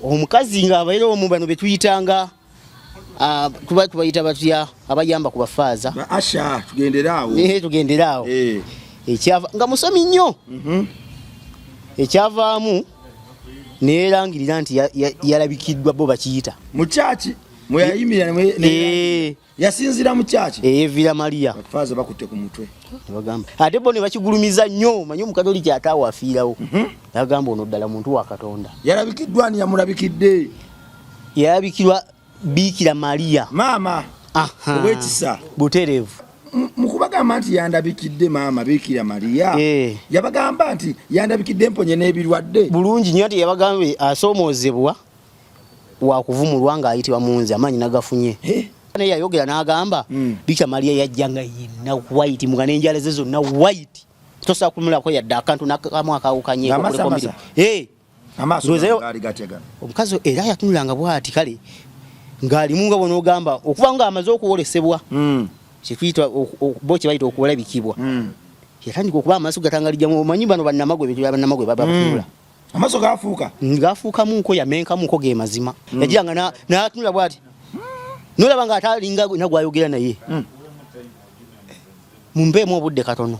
omukazi nga abaire omu bano betuyitanga tubayita batya abayamba ku bafaaza asha tugenderaawo tugenderaawo ekyava nga musomi nnyo ekyavaamu neerangirira nti yalabikiddwa bo bakiyita mu kyaki mweyayimira yasinzira mu kyaki Villa Maria abafaaza bakutte ku mutwe bagamba ate bo ne bakigulumiza nnyo manyi omukatoliki ataawo afiirawo yagamba ono ddala muntu wa Katonda yalabikiddwa ani yamulabikidde yalabikirwa Bikira Maria maama obwekisa buterevu mukubagamba nti yandabikidde maama Bikira Maria yabagamba nti yandabikidde mponye n'ebirwadde bulungi nnyo nti yabagamba asoomoozebwa wakuvumulwa ng'ayitibwa munzi amaanyi nagafunye naye yayogera n'agamba Bikira Maria yajjanga yenna white muga n'enjala ze zonna white tosobola kumulako yadde akantu nakamu akawukanyeko omukazi era yatunulanga bw'ati kale ng'alimu nga bw'onoogamba okuba nga amaze okuwolesebwa kyetuyita bo kye bayita okuwalabikibwa yatandika okuba amaaso gatangalijjamu omanyi bano bannamagwe bintu bya bannamagwe baba batunula amaaso gafuukamuko yamenkamuko ge mazima yajiranga n'atunula bw'ati nolaba nga atalinga nagwayogera naye mumpeemu obudde katono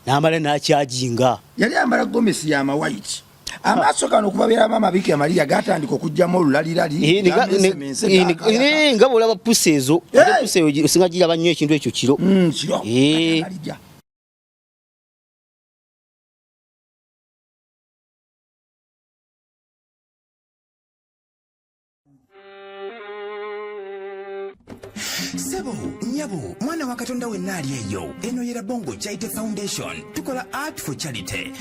n'amala n'akyajinga yali ambala gomesi ya white amaaso kano okubabeera maama Bikira Maria gatandika okujjamu olulalirali nga bw'olaba pusi ezo pusi eyo osinga giraba nnyo ekintu ekyo kiro Sebo, nyabo, mwana wa Katonda wenna ali eyo. Eno yera Bongo Charity Foundation. Tukola art for charity.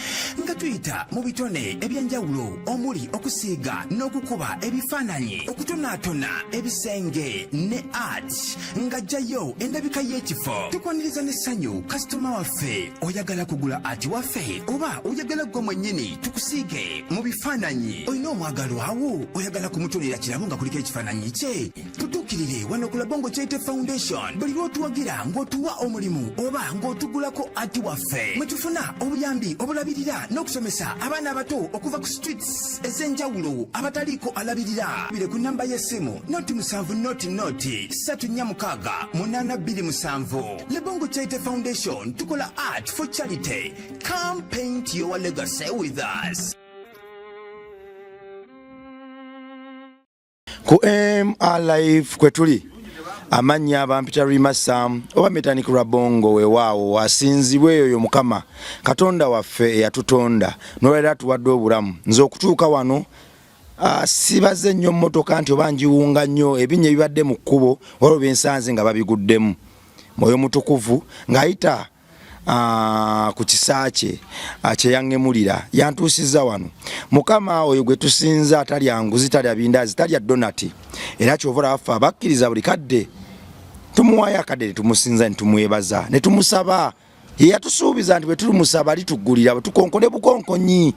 Nga tuyita mu bitone ebyenjawulo omuli okusiiga n'okukuba ebifaananyi, okutonaatona ebisenge ne art. Nga jjayo endabika y'ekifo. Tukwaniriza n'essanyu kasitoma waffe oyagala kugula art waffe oba oyagala gwe mwennyini tukusiige mu bifaananyi. Olina omwagalo awo oyagala kumutonera kirabo nga kuliko ekifaananyi kye. Tutuukirire wano ku Bongo Charity Foundation buli lw'otuwagira ng'otuwa omulimu oba ng'otugulako ati waffe mwe tufuna obuyambi obulabirira n'okusomesa abaana abato okuva ku streets ez'enjawulo abataliiko alabirira bire ku nnamba y'essimu noti 7 noti 346 Le Bongo Charity Foundation tukola art for charity. Come paint your legacy with us. Ku MRLive kwetuli amanya abampita Rimasam oba Mechanic Rabongo weewaawo asinzibwe eyo Mukama Katonda waffe eyatutonda n'olwera tuwadde obulamu nze okutuuka wano sibaze nnyo mmotoka nti oba njiwunga nnyo ebinnya ebibadde mu kkubo waliwo byensanze nga babiguddemu Mwoyo Mutukuvu ng'ayita ku kisaache kyeyangemulira yantuusiza wano Mukama oyo gwe tusinza atalya nguzi talya bindazi talya donati era kyovula waffe abakkiriza buli kadde tumuwaayo akadde tumusinza netumwebaza netumusaba ye yatusuubiza nti bwe tulumusaba lituggulira bwe tukonkone bukonkonyi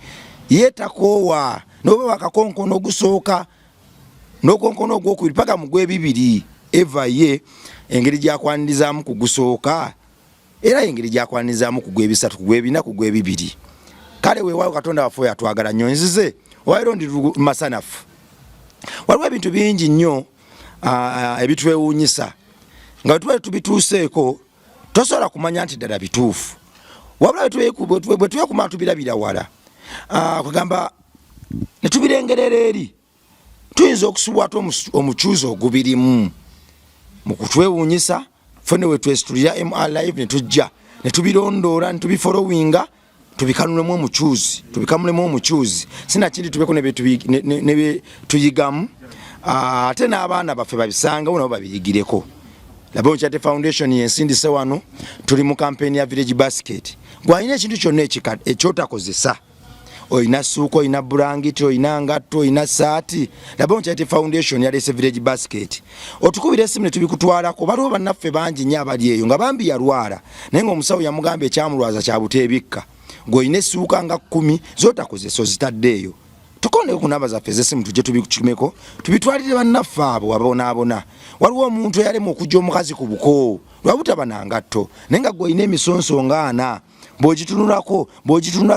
ye takoowa noba wakakonkono ogusooka n'okonkono ogwokubiri paka mu gw'ebibiri eva ye engeri gyakwanirizamu kugusooka era engeri gyakwanirizamu ku gw'ebisatu ku gw'ebina ku gw'ebibiri kale weewaawo Katonda waffe yatwagala nnyo nzize wairo ndi masanafu waliwo ebintu bingi nnyo ebitwewuunyisa nga tuba tubituuseeko tosobola kumanya nti ddala bituufu wabula bwe twekumala tubirabira wala kugamba ne tubirengerera eri tuyinza okusubwata omukyuzo ogubirimu mu kutwewuunyisa fene we twesitulira MRLive ne tujja ne tubirondoola ne tubifollowinga tubikanulemu omukyuzi sinakindi tubeko ne tuyigamu ate n'abaana baffe babisangawo nabo babiyigireko La Bongo Charity Foundation yensindise wano tuli mu kampeni ya Village Basket gwalina ekintu kyonna ekyotakozesa oyina suuko oyina bulangiti oyina ngatto oyina saati La Bongo Charity Foundation yaleese Village Basket otukubira essimu ne tubikutwalako baliwo bannaffe bangi nnyo abali eyo nga bambi yalwala naye ng'omusawo yamugamba ekyamulwaza kya buteebikka ng'olina essuuka nga 10 z'otakozesa ozitaddeeyo tukondeko ku namba zaffe ez'essimu tujje tubikimeko tubitwalire bannaffe abo abonaabona waliwo omuntu eyalema okujja omukazi ku buko lwabutaba nangatto naye nga gw'olina emisonso nga 4 bw'ogitunulako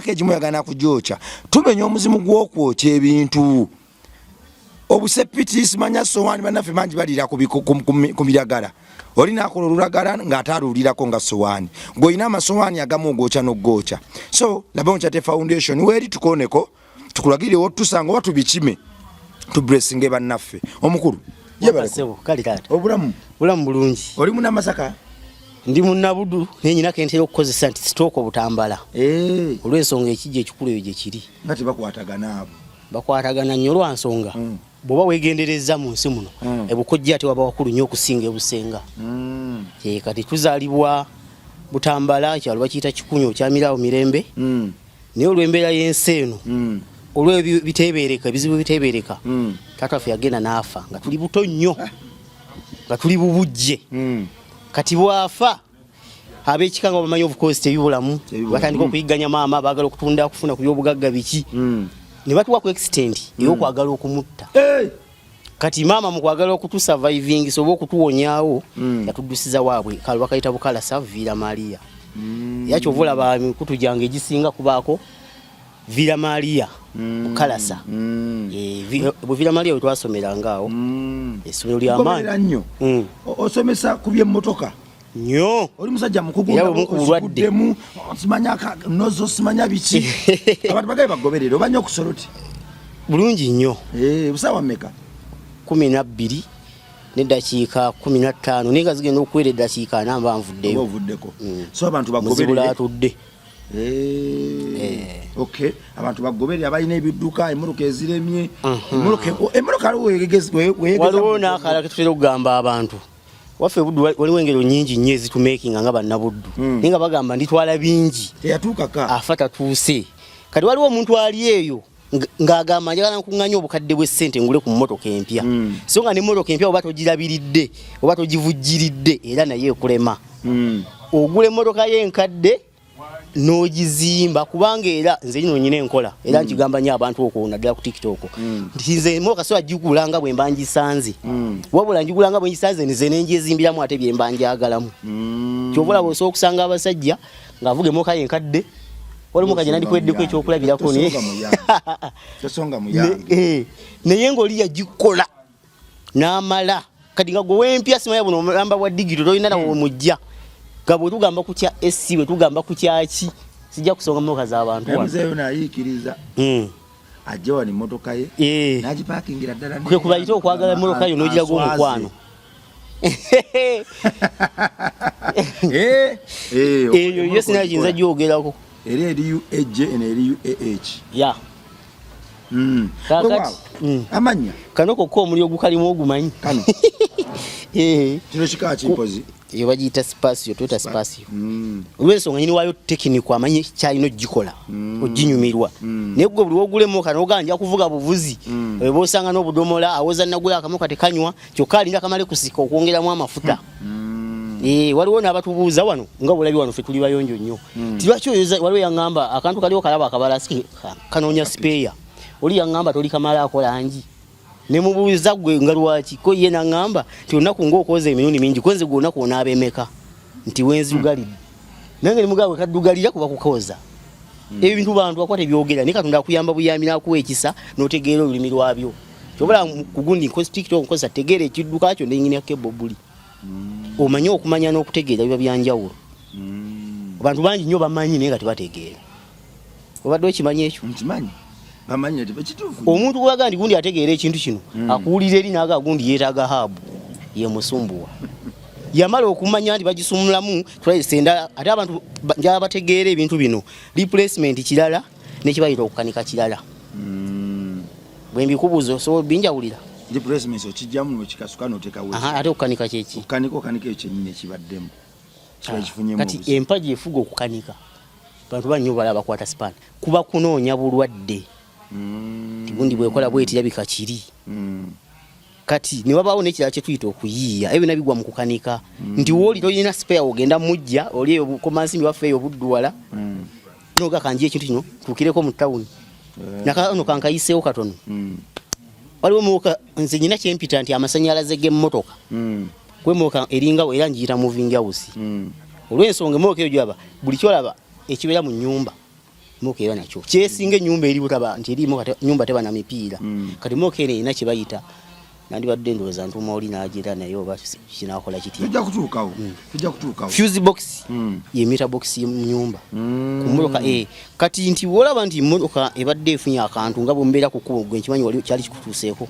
egimu yagana kujooca tumenya omuzimu gw'okwokya ebintu obusepiti simanya sowani banafe manji balira ku miragala olina akola olulagala ng'ataalulirako nga sowani ng'olina amasowani agamu ogooca n'ogooca so Labongo Charity Foundation weeri tukooneko tukulagire otusanga oba tubikime tubresinge bannaffe omukulu kale taata obulamu bulungi oli muna Masaka ndi munnabudu nenyina kentera okukozesa nti sitooko obutambala olw'ensonga ekijja ekikulu eyo gye kiri nga tebakwatagana abo bakwatagana nnyo olwansonga bw'oba weegendereza mu nsi muno ebukojja ate waba wakulu nnyo okusinga ebusenga kati tuzaalibwa butambala ekyalo bakiyita kikunyo kyamiraawo mirembe naye olw'embeera y'ensi eno olw'ebiteebereka ebizibu biteebereka taata waffe yagenda n'afa nga tuli buto nnyo nga tuli bubujje kati bwafa ab'ekika nga bamanyi obukozi tebibulamu batandika okuyigganya maama baagala okutunda kufuna ku byobugagga biki ne batuwa ku extent ey'okwagala okumutta kati maama mu kwagala okutusurviving soba okutuwonyaawo yatuddusiza waabwe kale bakayita bukalasa Villa Maria yakyo olaba emikutu gyange egisinga kubaako Villa Maria bukalasa Villa Maria we twasomeranga awo essomero ly'amaanyi osomesa ku by'emmotoka nnyo oli musajja mukuguddemu simanya nozo simanya biki abantu bagaye bagoberere obanya okusoloti bulungi nnyo busawa mmeka 12 n'eddakiika 15 naye nga zigenda okuwera eddakiika namba nvuddeko so abantu bagoberere atudde okay abantu bagoberere abalina ebidduka emmotoka eziremye emmotoka waliwo n'akalala ketutera okugamba abantu waffe buddu waliwo engero nnyingi nnyo ezitumakinga nga bannabuddu naye nga bagamba nditwala bingi teyatuukaka afa tatuuse kati waliwo omuntu ali eyo ng'agamba njagala nkuŋŋanya obukadde bw'essente ngule ku mmotoka empya so nga n'emmotoka empya oba togirabiridde oba togivujjiridde era naye ekulema ogula emmotoka y'enkadde n'ogizimba kubanga era nze lino nyina enkola era nkigamba nnyo abantu okwo naddala ku TikTok nti nze emmotoka so agigula nga bwe mba ngisanze wabula ngigula nga bwe ngisanze nze nenjezimbiramu ate bye mba njagalamu kyova olaba osobola okusanga abasajja ng'avuga emmotoka y'enkadde wali mukaje nandikweddeko ekyokulabirako naye ng'oli yagikola n'amala kati nga gwe wempya simanya buno omulamba bwa digito tolina nawe mujja nga bwe tugamba ku kya SC bwe tugamba ku kyaki sijja kusonga mmotoka z'abantu muzeeyo nayiikiriza ajja wano emmotoka ye n'agipakingira ddala kwe kubayita okwagala emmotoka yo n'ogiraga omukwano eyo yo sinakiyinza gyogerako era eri UAJ eri UAH ya kakati amanya kano kokko omuliro gukalimu ogumanyi kano kino kika kimpozi iyo bagiyita spasio tota spasio olw'ensonga nyini waayo tekiniko amanyi kyalina ogikola oginyumirwa naye gwe buli wogulemu kano oganja kuvuga buvuzi eba osanga n'obudomola awoza nagula akamoka tekanywa kyokka alinda kamale kusika okwongeramu amafuta waliwo n'abatubuuza wano nga bulabi wano ffe tuli bayonjo nnyo tilwaki waliwo yaŋŋamba akantu kaliwo kalaba akabalasi kanoonya sipeeya oli yaŋŋamba toli kamala akolangi ne mubuuza gwe nga lwaki ko ye naŋŋamba nti olunaku ng'okoza emirundi mingi kwenze gwe olunaku onaaba emeka nti wenzidugalidde nange ne mugabo kaddugalira kuba kukoza ebyo bintu bantu bakwata ebyogera naye Katonda akuyamba buyambi n'akuwa ekisa n'otegeera olulimi lwabyo kyobola kugundi nkozi TikTok nkozi ategeera ekidduka kyo n'ennyinako ebbobuli omanye okumanya n'okutegeera biba byanjawulo abantu bangi nnyo bamanyi naye nga tebategeera obadde okimanyi ekyo nkimanyi bamanyi ati bekituufu omuntu gwaga ndi gundi ategeera ekintu kino akuwulira eri naaga gundi yeetaaga haabu ye musumbuwa yamala okumanya nti bagisumulamu tulayisenda ate abantu njala bategeera ebintu bino replacement kirala nekibayita okukanika kirala bwe mbikubuuza osobola binjawulira replacement okijjamu n'okikasuka n'oteeka weesi ate okukanika kyeki okanika ekyo kyennyini ekibaddemu kati empagi efuga okukanika bantu bannyo balaba bakwata span kuba kunoonya bulwadde tigundi bwekola bwetirabika kiri kati ne wabaawo n'ekirala kye tuyita okuyiiya ebyo nabigwa mu kukanika nti wooli tolina spare ogenda mujja oli eyo komansimbi waffe eyo budduwala noga kanji ekintu kino tuukireko mu tawuni nakano kankayiseewo katono waliwo muka nze nyina kyempita nti amasannyalaze g'emmotoka kwemoka eringawo era njiyita moving house olw'ensonga emmotoka eyo gyaba buli kyolaba ekibeera mu nnyumba moke era nakyo kyesinga ennyumba eri butaba nti erimu nyumba teba na mipiira kati moke ene ina kibayita nandibadde ndowooza ntuma oli n'agira naye oba kinakola kitya tujja kutuukawo fuse box ye meter box mu nyumba ku mmotoka kati nti wolaba nti mmotoka ebadde efunye akantu nga bwembeera kukuba gwe nkimanyi wali kyali kikutuuseeko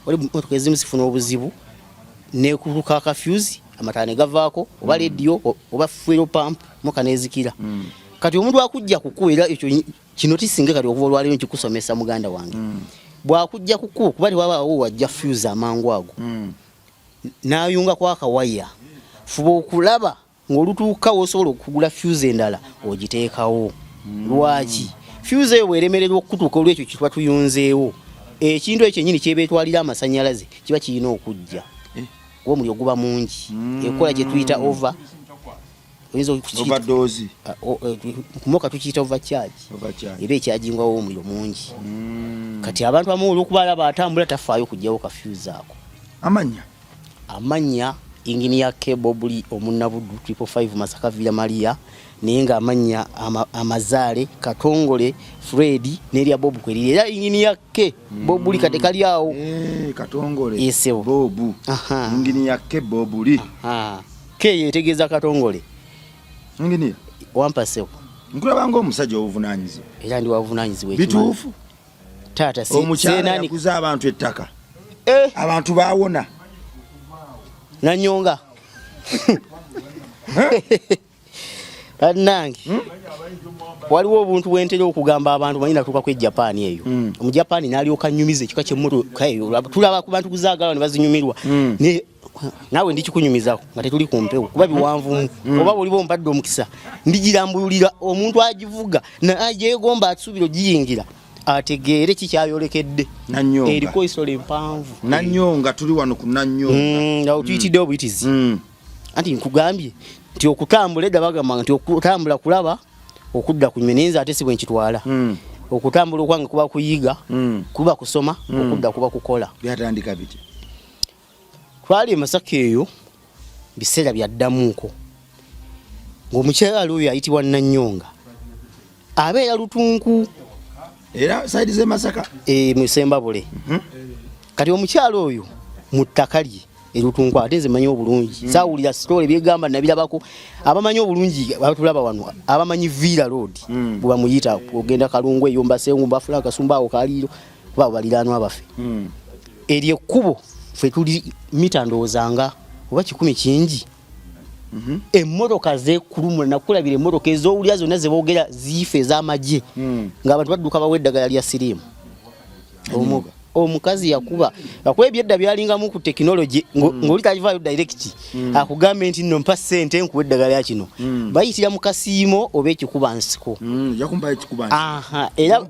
wali mmotoka ezimu zifuna obuzibu nekuluka aka fuse amataala ne gavaako oba radio oba fuel pump moka nezikira kati omuntu akujja kukuwera ekyo kino tisinga kati okuva olwaleero nkikusomesa muganda wange bwakujja kukuwa kuba tiwabaawo wajja fuse amangu ago n'ayunga ku akawaya fuba okulaba ng'olutuukawo osobola okugula fuse endala ogiteekawo lwaki fuse eyo bweremererwa okutuuka olwekyo kitwa tuyunzeewo ekintu ekyo nnyini kyebeetwalira amasannyalaze kiba kirina okujja kuba omuliro guba mungi ekola gye tuyita overdose kumoka tukiyita overcharge eba ekyajingwawo omuliro mungi kati abantu abamu olwokuba alaba atambula tafaayo okugyawo ka fuse ako amanya Engineer K Bobuli omunnabudu 555 Masaka Villa Maria naye nga amanya amazaale Katongole Fred nerya Bob kweri era Engineer K Bobuli katekali awo Katongole yesewo Bobu Engineer K Bobuli K yetegeza Katongole Engineer wampasewo nkulabanga omusajja obuvunanyizibwa era ndi wavunanyizibwa bituufu tata omukyala yakuza abantu ettaka abantu baawona nanyonga nange waliwo obuntu bwentera okugamba abantu manyi natuuka ku Japan eyo mu Japan n'alyoka nyumiza ekika ky'emmotoka eyo tulaba ku bantu kuzaagala ne bazinyumirwa nawe ndikikunyumizako nga tetuli ku mpewo kuba biwanvu oba bw'oliba ompadde omukisa ndigirambulira omuntu agivuga najeegomba asuubiro giyingira ategeere kikyayolekedde eriko isole empanvu nanyonga tuli wano ku nanyonga tuyitidde obuyitizi anti nkugambye nti okutambula edda bagamba nti okutambula kulaba okudda ku nyenenza ate si bwe nkitwala okutambula okwange kuba kuyiga kuba kusoma okudda kuba kukola byatandika biti twali Masaka eyo biseera byaddamuuko ng'omukyala oyo ayitibwa Nanyonga abeera Lutunku era side ze Masaka Musembabule kati omukyala oyo mu ttaka lye Lutunku ate nze manyi obulungi saawulira story byegamba nabirabako abamanyi obulungi batulaba wano abamanyi Villa Road bwe bamuyita ogenda Kalungwe eyo Mbasengu Mbafula Kasumbawo Kaliro kuba baliraanwa abafe eryo ekkubo ffe tuli mita ndoozanga oba 10 kingi emmotoka zekulumula nakulabira emmotoka ez'owulira zonna ze boogera ziife ez'amagye ng'abantu badduka baweddagala lya siriimu omukazi yakuba ebyedda byalingamu ku tekinologi ng'oli talivaayo direct akugambe nti nno mpa ssente nkuwa eddagala ya kino bayitira mu kasiimo oba ekikuba nsiko era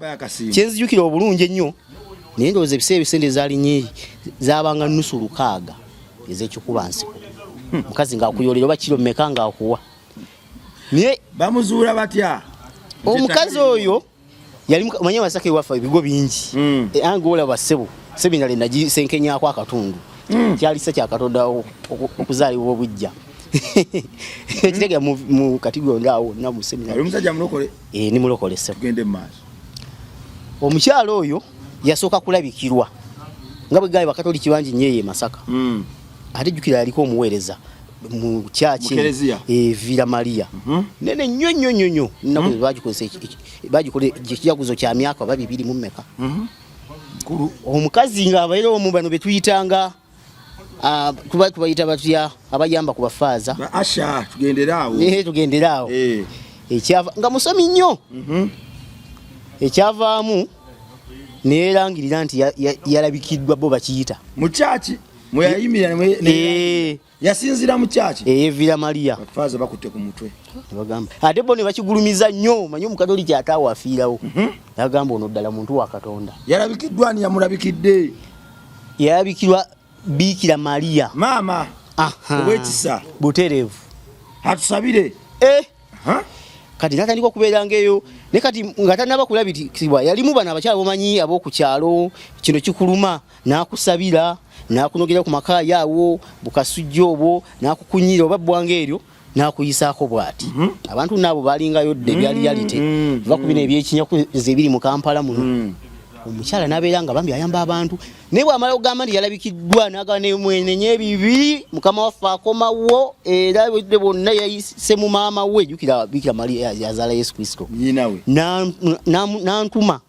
kyenzijukira obulungi ennyo naye ndowooza ebiseera ebisente zalinye zabanga nusu 600 ez'ekikuba nsiko mukazi ng'akuyolera oba kiro mmeka ng'akuwa naye bamuzuula batya omukazi oyo yali manye Masaka ewafa ebigo bingi angola basebo sebinale nagisenkenyaako akatundu kyalisa kyakatonda okuzaalibwa obujja ekitega mu katigo ndaawo na mu seminari omusajja mulokole ni mulokole sebo tugende mu maaso omukyalo oyo yasooka kulabikirwa nga bwe gaali bakatoliki bangi nnyo Masaka ate jjukira yaliko omuweereza mu kyaki Villa Maria nene nnyo nnaku bagikozesa ekijaguzo kya myaka 2 mu mmeka omukazi ng'abaire omu bano betuyitanga tubayita batya abayamba ku bafaaza asha tugenderaawo ekyava nga musomi nnyo ekyavaamu neerangirira nti yalabikiddwa bo bakiyita mu kyaki mweyayimira yasinzira mu kyaki Villa Maria bafaaza bakutte ku mutwe bagamba ate bo ne bakigulumiza nnyo manyi omukatoliki ataawo afiirawo yagamba ono ddala muntu wa Katonda yalabikiddwa ni yamulabikidde yalabikirwa Bikira Maria maama ow'ekisa butereevu atusabire kati natandika okubeeranga eyo ne kati nga tanaba kulabikibwa yalimu bano abakyala bomanyi ab'oku kyalo kino kikuluma n'akusabira n'akunogera ku maka yaawo bukasujja obwo n'akukunyira oba bbwanga eryo nakuyisaako bwati abantu nabo balingayo dde byali reality bakubina ebyekinyaku zebiri mu Kampala muno omukyala nabeera nga bambi ayamba abantu naye bw'amala okugamba nti yalabikiddwa n'agamba ne mwenenye ebibi mukama waffe akomawo era budde bonna yayise mu maama we jjukira Bikira Maria yazaala Yesu Kristo n'antuma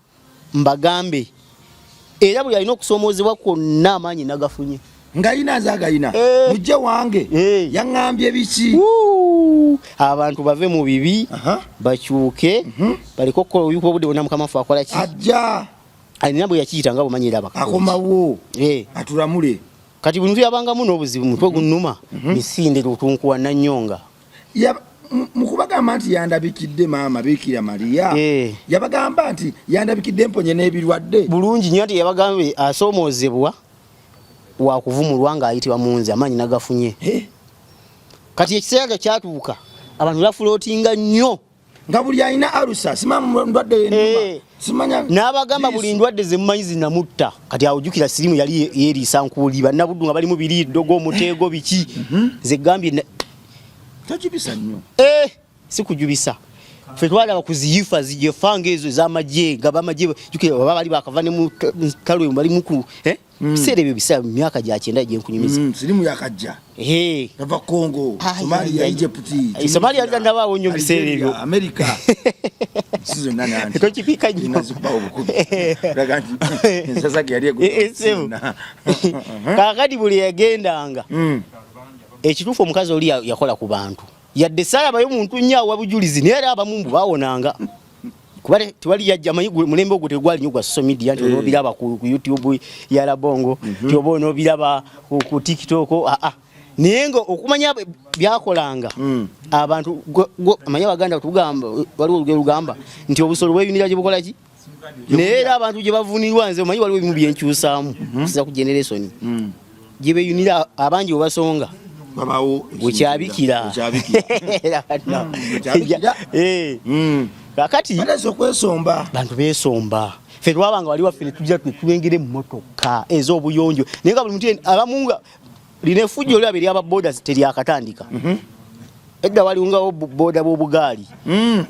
mbagambe era buli alina okusomoozebwa kwonna amaanyi nagafunye ngayina azagayina mujje wange yaŋŋambye biki abantu bave mu bibi bakyuke baliko okukola obubi obudde bonna mukama waffe akola ki ajja alina bwe yakiyita nga bumanyira akomawo atulamule kati bwe yabangamu n'obuzibu mutwe gunnuma misinde lutunkuwa Nanyonga mukubagamba nti yandabikidde maama Bikira Maria yabagamba nti yandabikidde mponye n'ebirwadde bulungi nnyo nti yabagambe asoomoozebwa wakuvumulwa ng'ayitibwa munzi amaanyi nagafunye kati ekiseera kyatuuka abantu bafulootinga nnyo nga buli alina alusa simama ndwadde y'ennyuma simanya n'abagamba buli ndwadde ze mumanyi zinamutta kati awujjukira sirimu yali yeeriisa nkuuli bannabuddu nga bali mu biriddogo omuteego biki ze gambye tajubisa nnyo si kujubisa ffe twalaba ku ziyifa zijefanga ezo ez'amagye nga bamagye jjukira baba bali bakava ne mu talo bali muku biseera ebyo biseera mu myaka gya 9 gyenkunyumiza sirimu yakajja yava Congo Somalia Egypt Somalia ndabaawo nnyo biseera ebyo America sizo nani anti tokipika nnyo nazipa obukubi raganti sasa yali kakati buli yagendanga ekituufu omukazi oli yakola ku bantu yadde saalabayo muntu nnyo wabujulizi naye era abamumbu baawonanga kuba tewali yajja manyi mulembe ogwo tegwali nnyo gwa social media nti onobiraba ku YouTube ya Labongo nti oba onobiraba ku TikTok naye nga okumanya byakolanga abantu amanya Abaganda tugamba waliwo olugamba nti obusolo bweyunira gye bukola ki naye era abantu gye bavunirwa nze omanyi waliwo ebimu byenkyusaamu kusiza ku generation gye beyunira abangi obasonga babawo wekyabikira kakati bantu besomba ffe twabanga wali waffe tujja twengere emmotoka ez'obuyonjo naye nga buli muntu abamunga lina effujjo olyo abiri ababoda teryakatandika edda waliungawo boda b'obugaali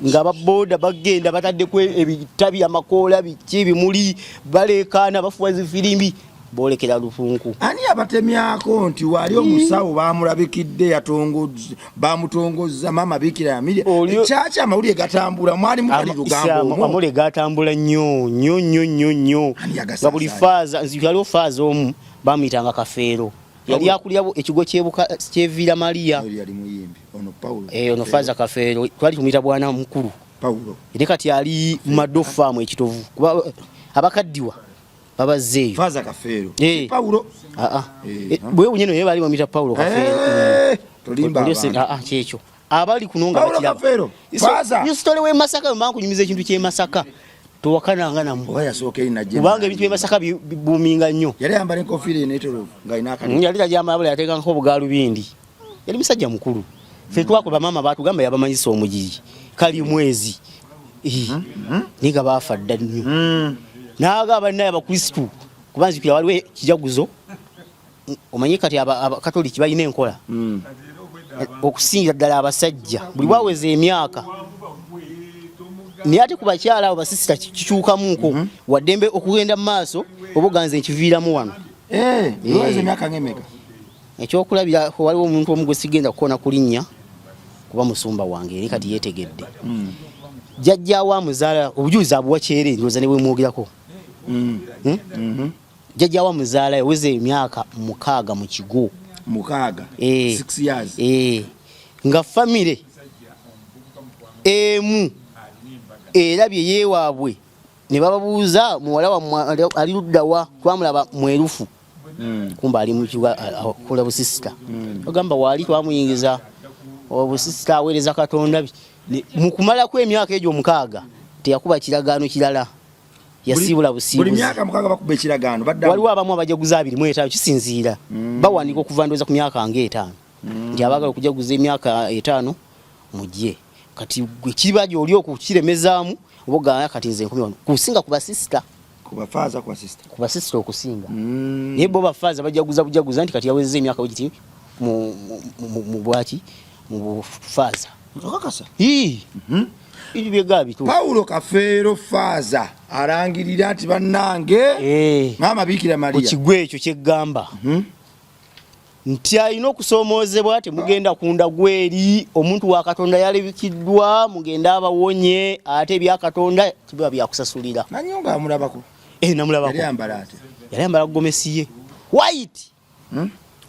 nga baboda bagenda bataddeku ebitabi amakoola biki bimuli baleekaana bafuwa zifirimbi bolekera lufunku ani abatemyako nti wali omusawo bamulabikidde bamutongozza maama Bikira Maria ekyacha amawulire gatambula mwali mukali lugambo amawulire gatambula nnyo nga buli faaza yaliwo faaza omu bamuyitanga Kafeero yali akulira ekigo ky'Ebikira Maria yali muyimbi ono Paulo ono faaza Kafeero twali tumuyita bwana mukulu Paulo eri kati ali mu madofaamu ekitovu kuba abakaddiwa babazeeyo faaza Kafeero Paulo bwe bunyeno ye bali bamuyita Paulo Kafeero tolimba kyekyo abali kunonga bakiraba faaza yusitole we Masaka mbangu kunyumiza ekintu kye Masaka towakananga nambo yasooka eri najje kubanga ebintu bye Masaka bibuuminga nnyo yali ayambala enkofiira enetero nga ina akali yali tajama abula yateeka nko obugaalubindi yali musajja mukulu ffe twakola maama baatugamba yabamanyisa omugiri kali mwezi niga baafa dda nnyo n'agamba naye abakristu kuba nzikira waliwo ekijaguzo omanyi kati abakatoliki balina enkola okusingira ddala abasajja buli bwaweza emyaka naye ate ku bakyala abo basisita kikyukamuko waddembe okugenda mu maaso oba oganze nkiviiramu wano emyaka ng'emeka ekyokulabira waliwo omuntu omu gwe sigenda kukoona kulinnya kuba musumba wange eri kati yeetegedde jjajjaawo amuzaala obujulizi abuwa kyere ndowooza ne bwe mwogerako jjajjaawo amuzaala yaweza emyaka 6 mu kigo 6 years nga famire emu era bye yeewaabwe ne bababuuza muwala wammwe ali luddawa twamulaba mwerufu kumba ali mu kigo akola busisita bagamba waali twamuyingiza obusisita aweereza Katonda mu kumalako emyaka egyo 6 teyakuba kiragaano kirala yasiibula busiibuzi buli myaka 6 bakuba ekiragaano waliwo abamu abajaguza 25 kisinziira bawandiika okuva ndowooza ku myaka nga 5 nti abaagala okujaguza emyaka 5 mujje kati gwe kiba gy'oli okukiremezaamu oba ogamba kati nze nkumi wano kusinga ku basisita ku basisita okusinga naye bo bafaaza bajaguza bujaguza nti kati yawezeza emyaka wegiti mu bwaki mu Faaza. Okakasa. Ibi byegabi tu. Paulo Kafeero Faaza arangirira ati bannange Mama Bikira Maria. Okigwe ekyo kyegamba. Nti alina okusoomoozebwa ate mugenda kunda gweri omuntu wa Katonda yalebikiddwa mugenda abawonye ate bya Katonda kiba byakusasulira. Nanyonga amulabako. Namulabako. Yali ambala gomesi ye.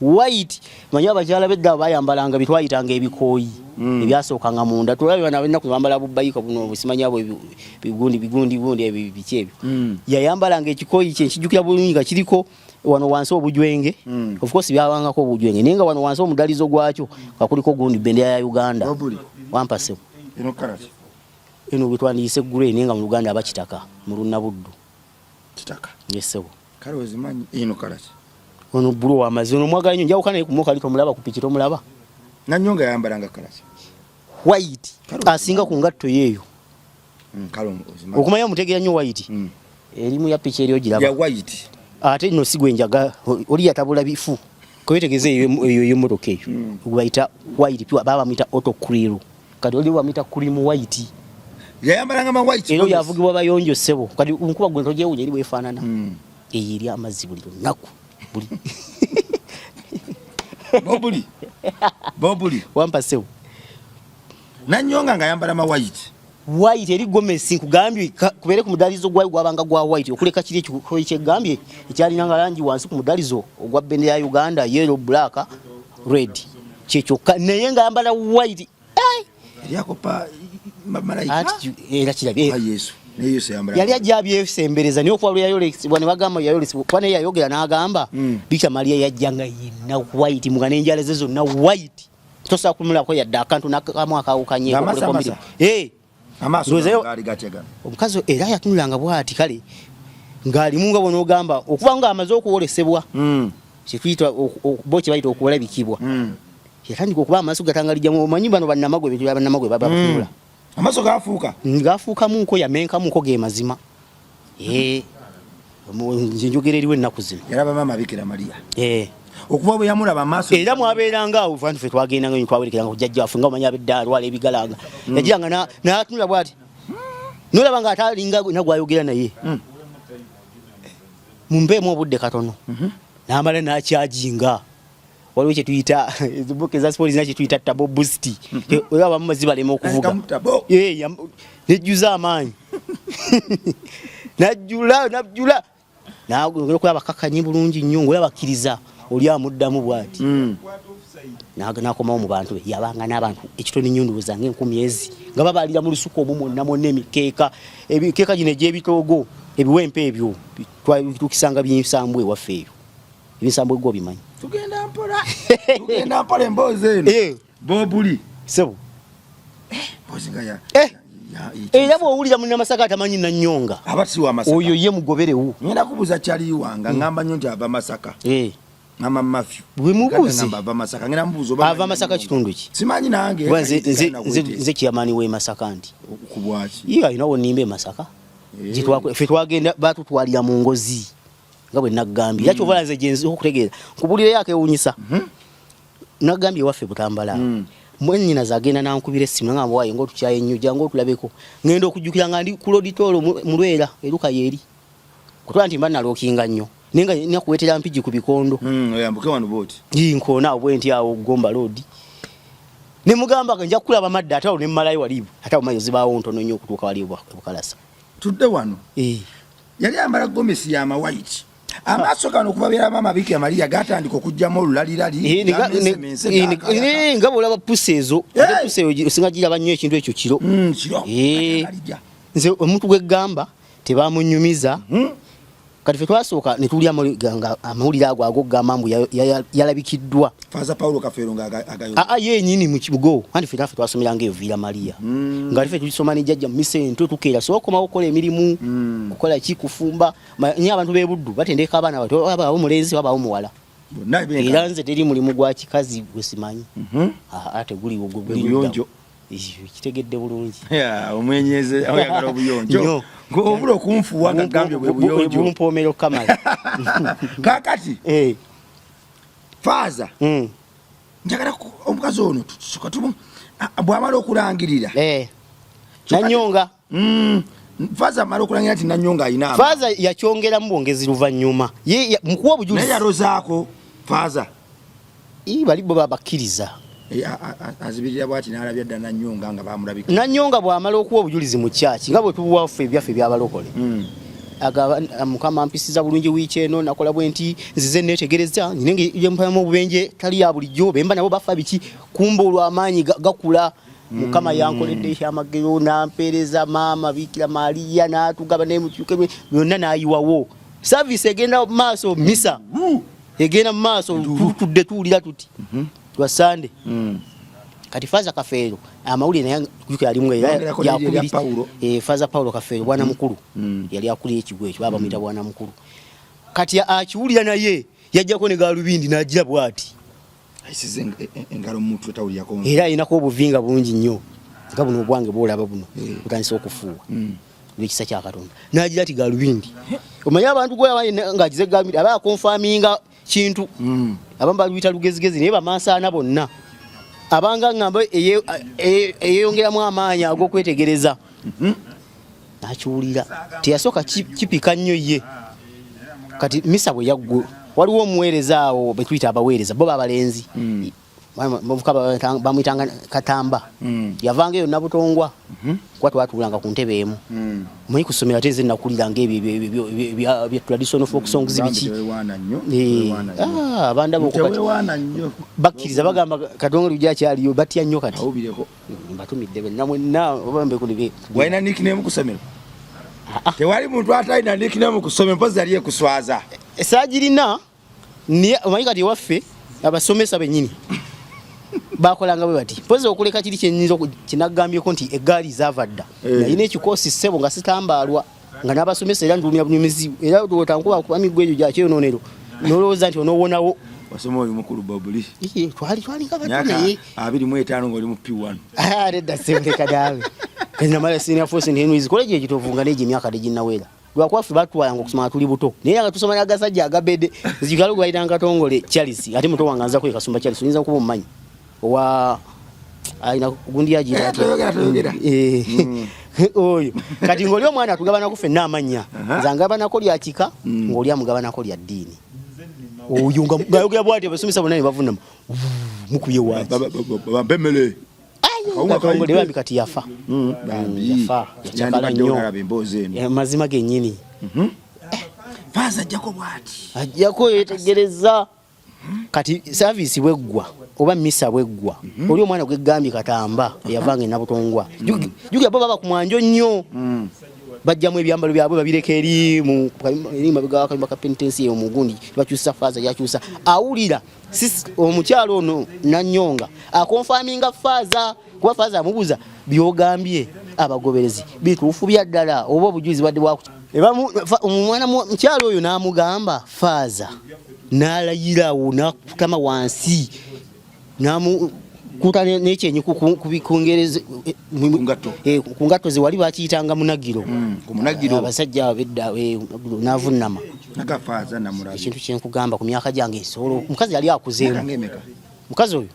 White. Manyo abakyala bedda bayambalanga bitwayitanga ebikooyi. Ebyasookanga munda. Tulabye bana kubambala bubayiko buno busimanya abo bigundi ebikyebyo. Yayambalanga ekikooyi kye kijukira bulungi nga kiriko wano wansi obujwenge. Of course byawangako obujwenge. Nenga wano wansi omudalizo gwakyo kakuliko gundi bendera ya Uganda. Wampase. Eno bitwandiyise gure nenga mu Uganda abakitaka mu Runabuddu. Kitaka. Yesewo. Kale ozimanyi eno karasi. Ono bulu wa mazino mwaga nnyo njawuka naye kumuka liko mulaba ku pikito mulaba. Nanyonga yambalanga karasi. White. Asinga ku ngatto yeeyo. Kalo ozimanyi. Okumanya mutegera nnyo white. Erimu ya picha eriyo giraba. Ya white. Ate no sigwe njaga oli yatabula bifu. Ko bitegeze eyo motoka eyo. Ubayita white pure baba mwita auto cream. Kadi oli wa mwita cream white. Yayambalanga ma white. Ero yavugibwa bayonjo sebo. Kadi unkuba gwe ntoje uje eri wefanana. Eyiri amazi buli lunaku. Bobuli. Wampasewo. Nanyonga nga yambala ma white. White eri gomesi nkugambye kubere ku mudalizo gwa gwabanga gwa white okuleka kiri ekyo gambye ekyali nanga langi wansi ku mudalizo ogwa bendera ya Uganda yellow black red kyekyo naye nga yambala white yako pa malaika ati era kirabye Yesu ne Yesu yambala yali ajabye esembereza niyo kwa Yolex bwana bagamba ya Yolex kwana yayogera n'agamba Bikira Maria yajjanga yina white mugane enjale zezo na white tosa kumula ko yadda akantu nakamwa akawukanye ko kombi amaso ngali gatega omukazi era yatunulanga bwati kale ngali munga bono gamba okubanga amaze okuwolesebwa kitwita boche bayita okuwola bikibwa yatandika okuba amaso gatangalija mu manyi bano bannamagwe bitu bannamagwe baba batunula amaso gafuuka munko yamenka munko ge mazima njogereriwe ennaku zino yaraba Mama Bikira Maria okuba bwe yamulaba amaso era mwabeeranga awo vantu fe twagendanga nyo twawerekeranga kujjajja afunga omanya abedda alwala ebigalanga yajiranga n'atunula bwati nolaba nga atalinga nagwayogera naye mumbeemu obudde katono n'amala n'akyajinga waliwo kye tuyita ezibuke za sports nakye tuyita tabo boost oyo abamu mazzi balema okuvuga nejjuza amaanyi najjula nakulaba bakakanyi bulungi nnyo ng'oyabakkiriza oli amuddamu bwati nakomawo mu bantu be yabanga n'abantu ekitoni nnyo ndowooza ng'enkumyezi nga babalira mu lusuku omwo mwonna emikeeka ebikeeka gino egy'ebitoogo ebiwempe ebyo tukisanga by'ensambwe ewaffe eyo ebinsambwe gwo bimanyi tugenda mpola emboozi eno bobuli sebo bozinga ya era bw'owulira munnamasaka atamanyi nanyonga oyo ye mugoberewo ngenda kubuuza kyaliwa nga ngamba nnyo nti ava Masaka ngamba Matthew bwe mubuuze ava Masaka ngenda mubuuza ava Masaka kitundu ki simanyi nange nze kiyamani we Masaka nti kubwaki iyo alina wonimba Masaka ffe twagenda batutwalira mu ngozi nga bwe nagambye yakyo vala nze genzi okutegeera nkubulire yake ewunyisa nagambye waffe Butambala mwennyina zagenda nankubira essimu nga mwaye ngo tukyaye nnyo jangu otulabeko ngenda okujjukira nga ndi ku loditolo mu Lwera eruka yeri kutwa nti mba nalookinga nnyo nenga nakuwetera mpigi ku bikondo oyambuke wano boti nkona obwe nti awo Gomba Road ne mugamba nja kulaba madda atawo ne mmalayo walibu atawo mayo zibaawo ntono nnyo okutuuka wali Bukalasa tudde wano yali ambala gomesi ya white amaso kano kubabeera Mama Bikira Maria gatandika okujjamu olulalirali nga bolaba pusi ezo singa giraba nnyo ekintu ekyo kiro nze omuntu gwegamba tebamunyumiza kati ffe twasooka ne tulya amawulire ago agogamba mbu yalabikiddwa Faaza Paulo Kafeero ng'agayo yenyini mu kibugo kandi ffe naffe twasomeranga eyo Villa Maria nga ffe tulisoma ne jjajja mu misento tukeera so okomawo okukola emirimu kukola kufumba nye abantu b'ebuddu batendeka abaana bato abaawo mulenzi babaawo muwala era nze teri mulimu gwa kikazi gwe simanyi ate guliwo buyonjo kitegedde bulungi omwenyeze oyagala obuyonjo ng'obula okunfuwa nga gambye bwe buyonjo bumpomero kamala kakati Faaza njagala omukazi ono tukatumu bwamala okulangirira Nanyonga Faza amala okulangirira nti Nanyonga ayina Faza yakyongeramu bwongezi luvannyuma ye mukuwa obujulizi naye yalozaako Faza bali bo babakkiriza azibirira bwati n'alabya dda Nanyonga nga bamulabika Nanyonga bwamala okuwa obujulizi mu kyaki nga bwe tubuwaffe ebyaffe byabalokole mukama mpisiza bulungi wiiki eno nakola bwenti nzize neetegereza ninenge yempamu obubenje tali ya bulijjo bemba nabo bafa biki kumba olw'amaanyi gakula mukama yankoledde ekyamagero nampeereza maama Bikira Maria n'atugaba n'emukyuke byonna n'ayiwawo service egenda maaso misa egenda maaso tutudde tuwulira tuti twa Sunday kati Faza Kafeero amawulire naye yuko yalimu yakubiri Faza Paulo Kafeero bwana mukulu yali akuli ekigwe ekyo baba mwita bwana mukulu kati akiwulira naye yajjako ne galubindi n'agira bwati aisize engalo mutwe tawulira ko era inako obuvinga bulungi nnyo nga buno obwange bolaba buno utandise okufuwa ekisa kya Katonda n'agira ati galubindi omanyi abantu gwe ng'agize galubindi aba confirminga kintu abamba luyita lugezigezi naye bamasaana bonna abanga ngamba eyongeramu amaanyi ag'okwetegereza nakiwulira teyasooka kipika nnyo ye kati misa bwe yaggwe waliwo omuweereza awo betuyita abaweereza bo babalenzi bamuyitanga Katamba yavanga eyo Nabutongwa kwa twatulanga ku ntebe emu muyi kusomera teze nakuliranga ebyo traditional folk songs biki abanda bakkiriza bagamba Katongo lujja kyaliyo batya nnyo kati batumidde namwe obambe kulibe waina nickname kusomera tewali muntu atalina nickname kusomera mpozi aliye kuswaza esajirina ni omanyi kati waffe abasomesa benyini bakolanga bwe bati poze okuleka kiri kyenyizo kinagambyeko nti egaali zavadda nayina ekikosi ssebo nga sitambalwa nga n'abasomesa era ndumya bunyumizi era otankuba ku amigwejo gya kyononero nolowooza nti onoowonawo wasoma oyo mukulu babuli twali nga batune 25 ng'oli mu P1 redda sembeka dawe kanya mala senior force ni Henry's college ekitovunga neje myaka deginawera lwakwafu batwalanga okusoma tuli buto naye nga tusoma nagasajja agabede zikalo gwayitanga Tongole Charles ate muto wanganza ko ekasumba Charles oyinza kuba omumanyi wa aina gundi ajira ati oyo kati ngoli omwana tugabana kufe n'amanya zangabana ko lyakika ngoli amugabana ko lya dini oyo ngayogera bwati abasomesa bonna ne bavunama mukuye waji bambemele Tongole bambi kati yafa yafa yakala nnyo mazima gennyini Faza ajjako bwati ajjako yetegereza kati service bweggwa oba misa bweggwa oli omwana gwegambye Katamba yavanga Nabutongwa jugi abo baba kumwanjo nnyo bajjamu ebyambalo byabwe babireka eri mabega ka penitensi yo mugundi bakyusa Faza yakyusa awulira omukyalo ono Nanyonga akonfaminga Faza kuba Faza amubuza byogambye abagoberezi bituufu bya ddala oba obujulizi badde bwa omwana mukyalo oyo n'amugamba Faza n'alayirawo n'akutama wansi n'amukutana n'ekyenyi kubikongereze ku ngatto ze wali bakiyitanga munagiro abasajja abedda n'avunnama ekintu kyenkugamba ku myaka gyange esolo omukazi yali akuzeemu mukazi oyo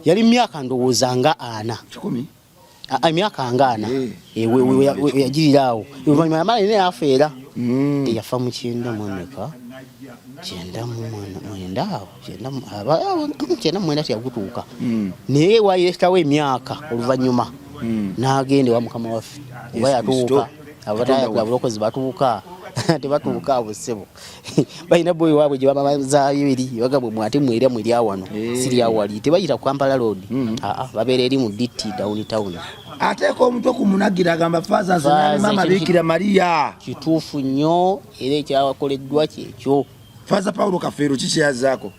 yali myaka ndowooza nga 4 myaka nga 4 yagirirawo oluvannyuma yamala naye afeera yafa mu 9 mwaka 9 teyagutuuka naye wayitawo emyaka oluvannyuma n'agende wa mukama waffe oba yatuuka abatayagula bulokozi batuuka tebatuuka abo ssebo balina boyi waabwe gye bamazaayo eri bagambwe mwate mwerya mwerya wano sirya wali tebayita ku Kampala road babeera eri mu DT downtown ateeka omutwe ku munagira agamba Faza mama Bikira Maria kituufu nnyo era ekyakoleddwa kyekyo Faza Paulo Kafeero kiki yazzaako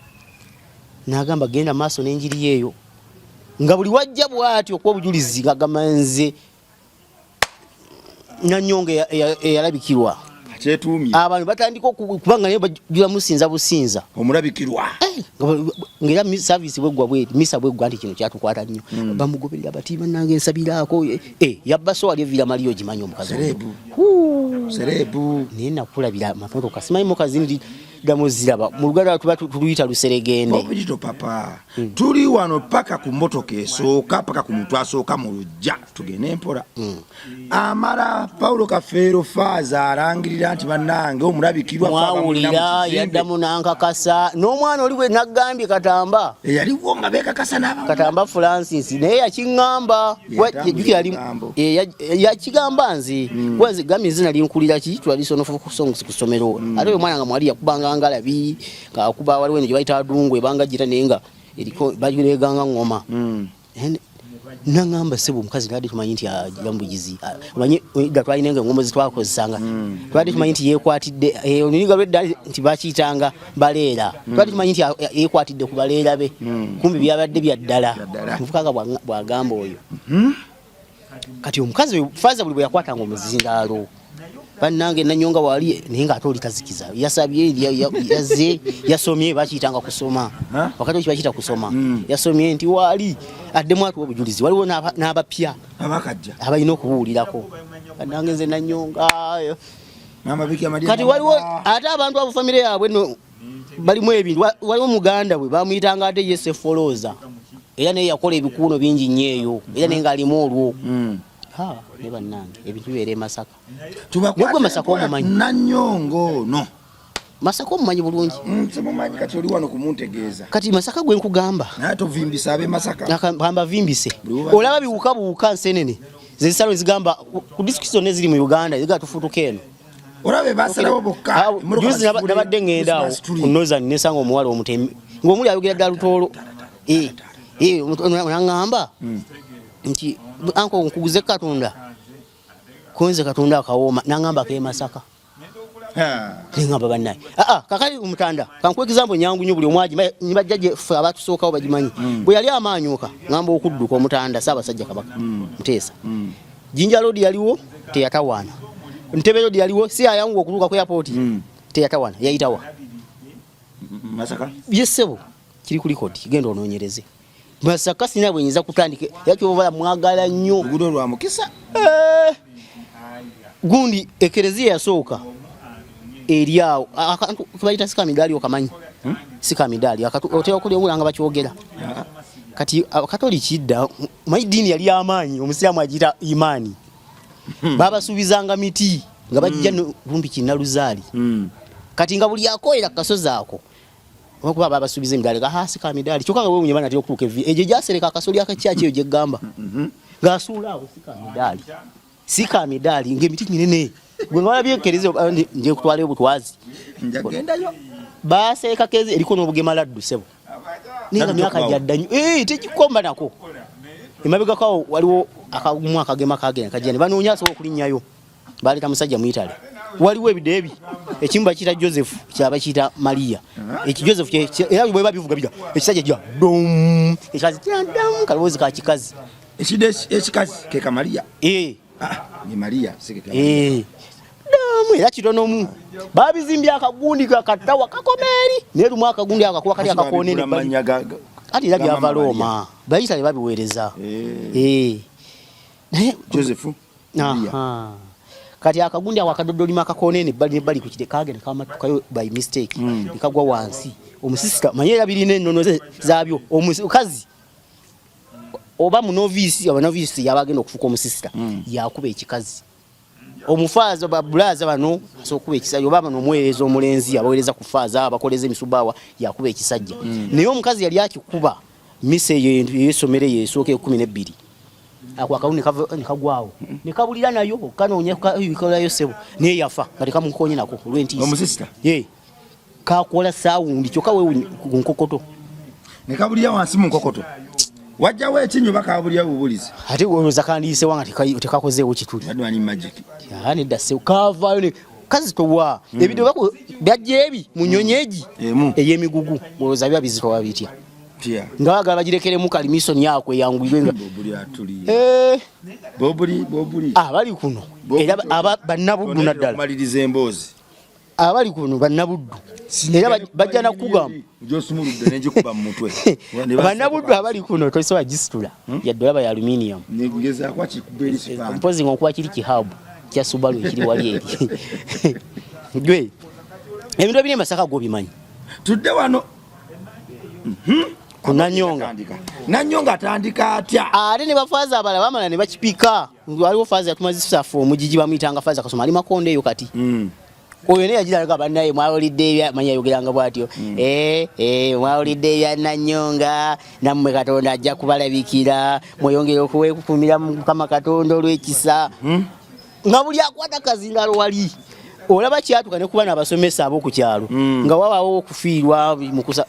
n'agamba genda maaso n'enjiri eyo nga buli wajja bw'ati okuba obujulizi ng'agamba nze Nanyonga eyalabikirwa kyetuumye abantu batandika okubanga naye bajula musinza businza omulabikirwa ngera service bweggwa bweti misa bweggwa nti kino kyatukwata nnyo bamugoberera bati bannange nsabiraako yabba so wali evira maliyo gimanyi omukazi serebu naye nakulabira amamotoka simanyi mukazi ndi damuziraba mu Luganda tuba tuluyita luseregende obulito papa tuli wano paka ku motoka esooka paka ku muntu asooka mu lujja tugende empola amala Paulo Kafeero Faaza arangirira nti bannange omulabikirwa mwawulira yaddamu nankakasa n'omwana oliwe naggambye Katamba yaliwo nga beekakasa n'aba Katamba Francis naye yakiŋŋamba yakigamba nze kwanze gambye nze nali nkulira ki traditional folk songs ku ssomero ate omwana nga mwali yakubanga ngalabi ngaakuba waliwo eno gye bayita adungu ebanga gira naye nga eriko bagireganga ngoma nangamba sebo omukazi nadde tumanyi nti yambugizi omanyi da twalinanga engoma zitwakozesanga twadde tumanyi nti yekwatidde oniga lwedda nti bakiyitanga baleera twadde tumanyi nti yekwatidde ku baleera be kumbi byabadde byaddala mufukaga bwagamba oyo kati omukazi Faaza buli bwe yakwatanga omuzindaalo bannange Nanyonga wali naye nga ate oli tazikiza yasabye yazze yasomye bakiyitanga kusoma wakati okibakiyita kusoma yasomye nti wali addemu atuwa obujulizi waliwo n'abapya abakajja abalina okubuulirako bannange nze Nanyonga kati waliwo ate abantu abo famire yaabwe no balimu ebintu waliwo muganda bwe bamuyitanga ate Yese Folooza era naye yakola ebikuuno bingi nnyo eyo era naye ng'alimu olwo ne bannange ebintu bibeera e Masaka tubakwate Masaka omumanyi Nanyongo no Masaka omumanyi bulungi semumanyi kati oli wano kumuntegeeza kati Masaka gwe nkugamba naye tovimbisa abe Masaka nakamba vimbise olaba biwukabuwuka nsenene zezisalo zigamba ku discussion eziri mu Uganda zigatufutuka eno olabe basalawo bokka juzi nabadde ngenda awo ku Northern nesanga omuwala omutemi ng'omuli ayogera ddala lutoolo nangamba nti anko nkuguze Katonda konze Katonda akawooma nangamba ke Masaka ngamba bannaye kakali umutanda kankuwa example nyangu nyo buli omwaji nibajjaje fe abatusookawo bagimanyi bwe yali amaanyuka ngamba okudduka omutanda Ssaabasajja Kabaka Muteesa Jinja Road yaliwo teyatawaana Ntebe Road yaliwo si ayangu okuluka ku airport teyatawaana yayitawa Masaka yesebo kiri ku record genda onoonyereze Masaka sina bwenyiza kutandike yakyovala mwagala nnyo gudo lwa mukisa gundi ekerezia yasooka eriawo akantu kubayita sikamidali okamanyi sikamidali otera okuli omulanga bakyogera kati akatoli kidda maidini yali amaanyi omusiramu ajita imani babasubizanga miti nga bajja rumbi kinaluzaali kati nga buli akoera kasozi ako okuba babasubiza emidali sikamidali kyokka wewe unyabana ati okutuka eje jasereka akasoli akakyaki eyo gye gamba ngasuula awo sikamidali ng'emiti minene gwe ngala byekereze nje kutwala obutwazi njagendayo baseeka kezi eriko n'obugema laddu sebo ninga myaka jaddanyo tekikomba nako emabega kawo waliwo akagumu akagema kagenda kajjane banoonya asobola okulinnyayo baleta musajja mu Italy waliwo ebideebi ekimba kita Joseph kyaba kita Maria Joseph era bwe babivuga bija ekisajja jja dom ekikazi dam kalowoozi ka kikazi ekikazi ke ka Maria ni Maria sekeka damu era kitonomu babizimbya akagundi kakatawa kakomeri nerumu akagundi akakuwa kali akakonene ati era byava Roma bayita babiweereza Joseph kati akagundi akadodolima akakonene bali kukite kagenda kamatukayo by mistake nikagwa wansi omusisita manyera birine ennono zabyo omukazi oba mu novice abanovice yabagenda okufuka omusisita yakuba ekikazi omufaaza babulaza bano asokuba ekisajja oba bano omwerezo omulenzi abawereza ku faaza abakoleza emisubawa yakuba ekisajja naye omukazi yali akikuba mise yesomere yesooke 12 akwa kauni nikagwawo nikabulira nayo kanoonya ikolayo sebo naye yafa katika mukonye nako lwenti omusisita kakola sawundi kyokka we ku nkokoto nikabulira wansi mu nkokoto wajja wekinyo bakabulya bubulizi ate woza kandiise wanga tekakozeewo kituli adwani magic yani dasse kavayo ne kazi towa ebido bako byajjebi munyonyeji eyemigugu woza bya bizito wabitya nga bagala bagirekere mu kalmission yako yanguywenga bobuli atuli bobuli bali kuno era bannabuddu naddala malirize embozi abali kuno bannabuddu era bajja nakugamba josumuludde nenjikuba mu mutwe bannabuddu abali kuno tosobola gisitula yaddolaba ya aluminium negeza kwa kikubeli sifa mpozi ngokuba kiri kihabu kya Subaru ekiri wali eri gwe ebintu ebiri Masaka gobimanyi tudde wano Nanyonga atandika atya ate ne bafaza abala bamala ne bakipika waliwo faza yatumazisa omujiji bamuyitanga faza kasoma ali Makonde eyo kati oyo ne yagiraga bannaye mwawulidde ebya manya yogeranga bwatyo mwawulidde ebya Nanyonga nammwe Katonda ajja kubalabikira mweyongere okuwekumira Mukama Katonda olw'ekisa nga buli akwata kazingalo wali olaba kyatuka ne kuba n'abasomesa ab'oku kyalo nga wabawo okufiirwa mukusa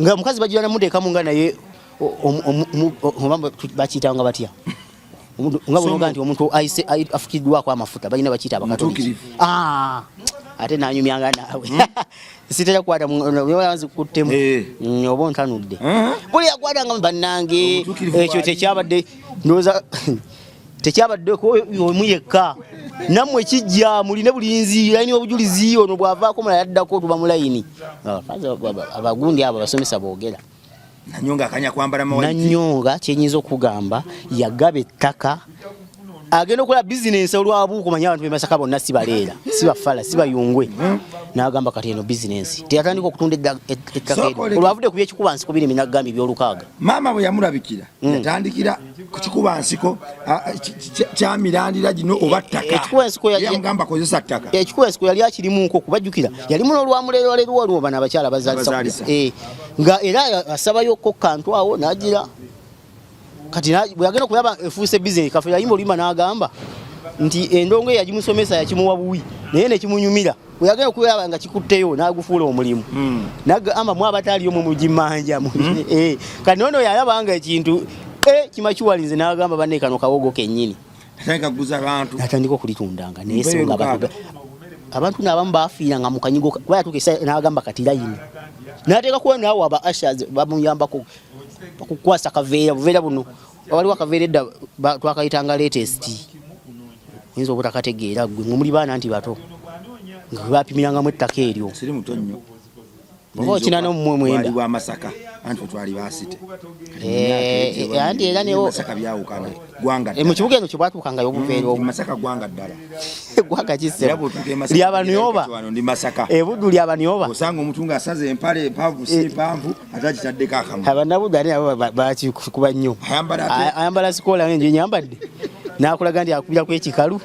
nga mukazi bajira namuteeka munga naye bakiyitanga batya nga bonga nti omuntu afukidwako amafuta balina bakiyita abakatoliki ate nanyumyanga naawe sitera kwata mwanzi kuttemu oba ontanudde buli yakwatanga bannange ekyo tekyabadde ndoza tekyabaddeko omuyekka nammwe kijja muline bulinzi layini obujulizi ono bwavaako mulala yaddako tuba mu layini abagundi abo basomesa boogera Nanyonga akanya kwambala mawali Nanyonga kyenyinza okugamba yagaba ettaka agenda okukola bizinensi olwabuuko manya abantu bemasaka bonna sibaleera sibafala sibayungwe n'agamba kati eno bizinensi teyatandika okutunda ettaka olwavudde ku byekikubansiko biri minaggambi byolukaaga maama bwe yamulabikira yatandikira ku kikubansiko kya mirandira gino oba ttaka yamugamba kozesa ttaka ekikubansiko yali akirimuko kubajjukira yali muno olwamuleerwaleero waliwo bano abakyala bazaalisa nga era asabayo kokkantu awo n'agira kati bwe yagenda kulaba efuuse bizinesi kafe yayimba oluyimba n'agamba nti endongo yagimusomesa yakimuwa buwi naye nekimunyumira bwe yagenda kulaba nga kikutteyo n'agufuula omulimu n'agamba mwabataaliyo mu mugimanja kati nono yalaba nga ekintu kimakiwalinze n'agamba banne kano kawogo kennyini natandika okulitundanga naye songa abantu n'abamu baafiira nga mu kanyigo bayatuuka n'agamba kati layini n'ateeka kuwa naawe aba ashers bamuyambako kukwasa kaveera buveera buno waliwo akaveera edda twakayitanga latest oyinza obutakategeera gwe mwe muli baana nti bato nga bapimirangamu ettaka eryo siri muto nnyo oba okinana omumwe mwenda wa Masaka anti twali basite anti era newo Masaka byawukana gwanga mu kibuga eno kyebwatuukangayo obuveera obwo Masaka gwanga ddala gwanga kisera lyabanyoba ndi Masaka ebuddu lyabanyoba osanga omuntu nga asaze empale empavu si mpavu atagitaddeko akamu abanabuddu ate nabo bakikuba nnyo ayambala sikola ngenje nyambadde nakulaga nti akubira kwekikalu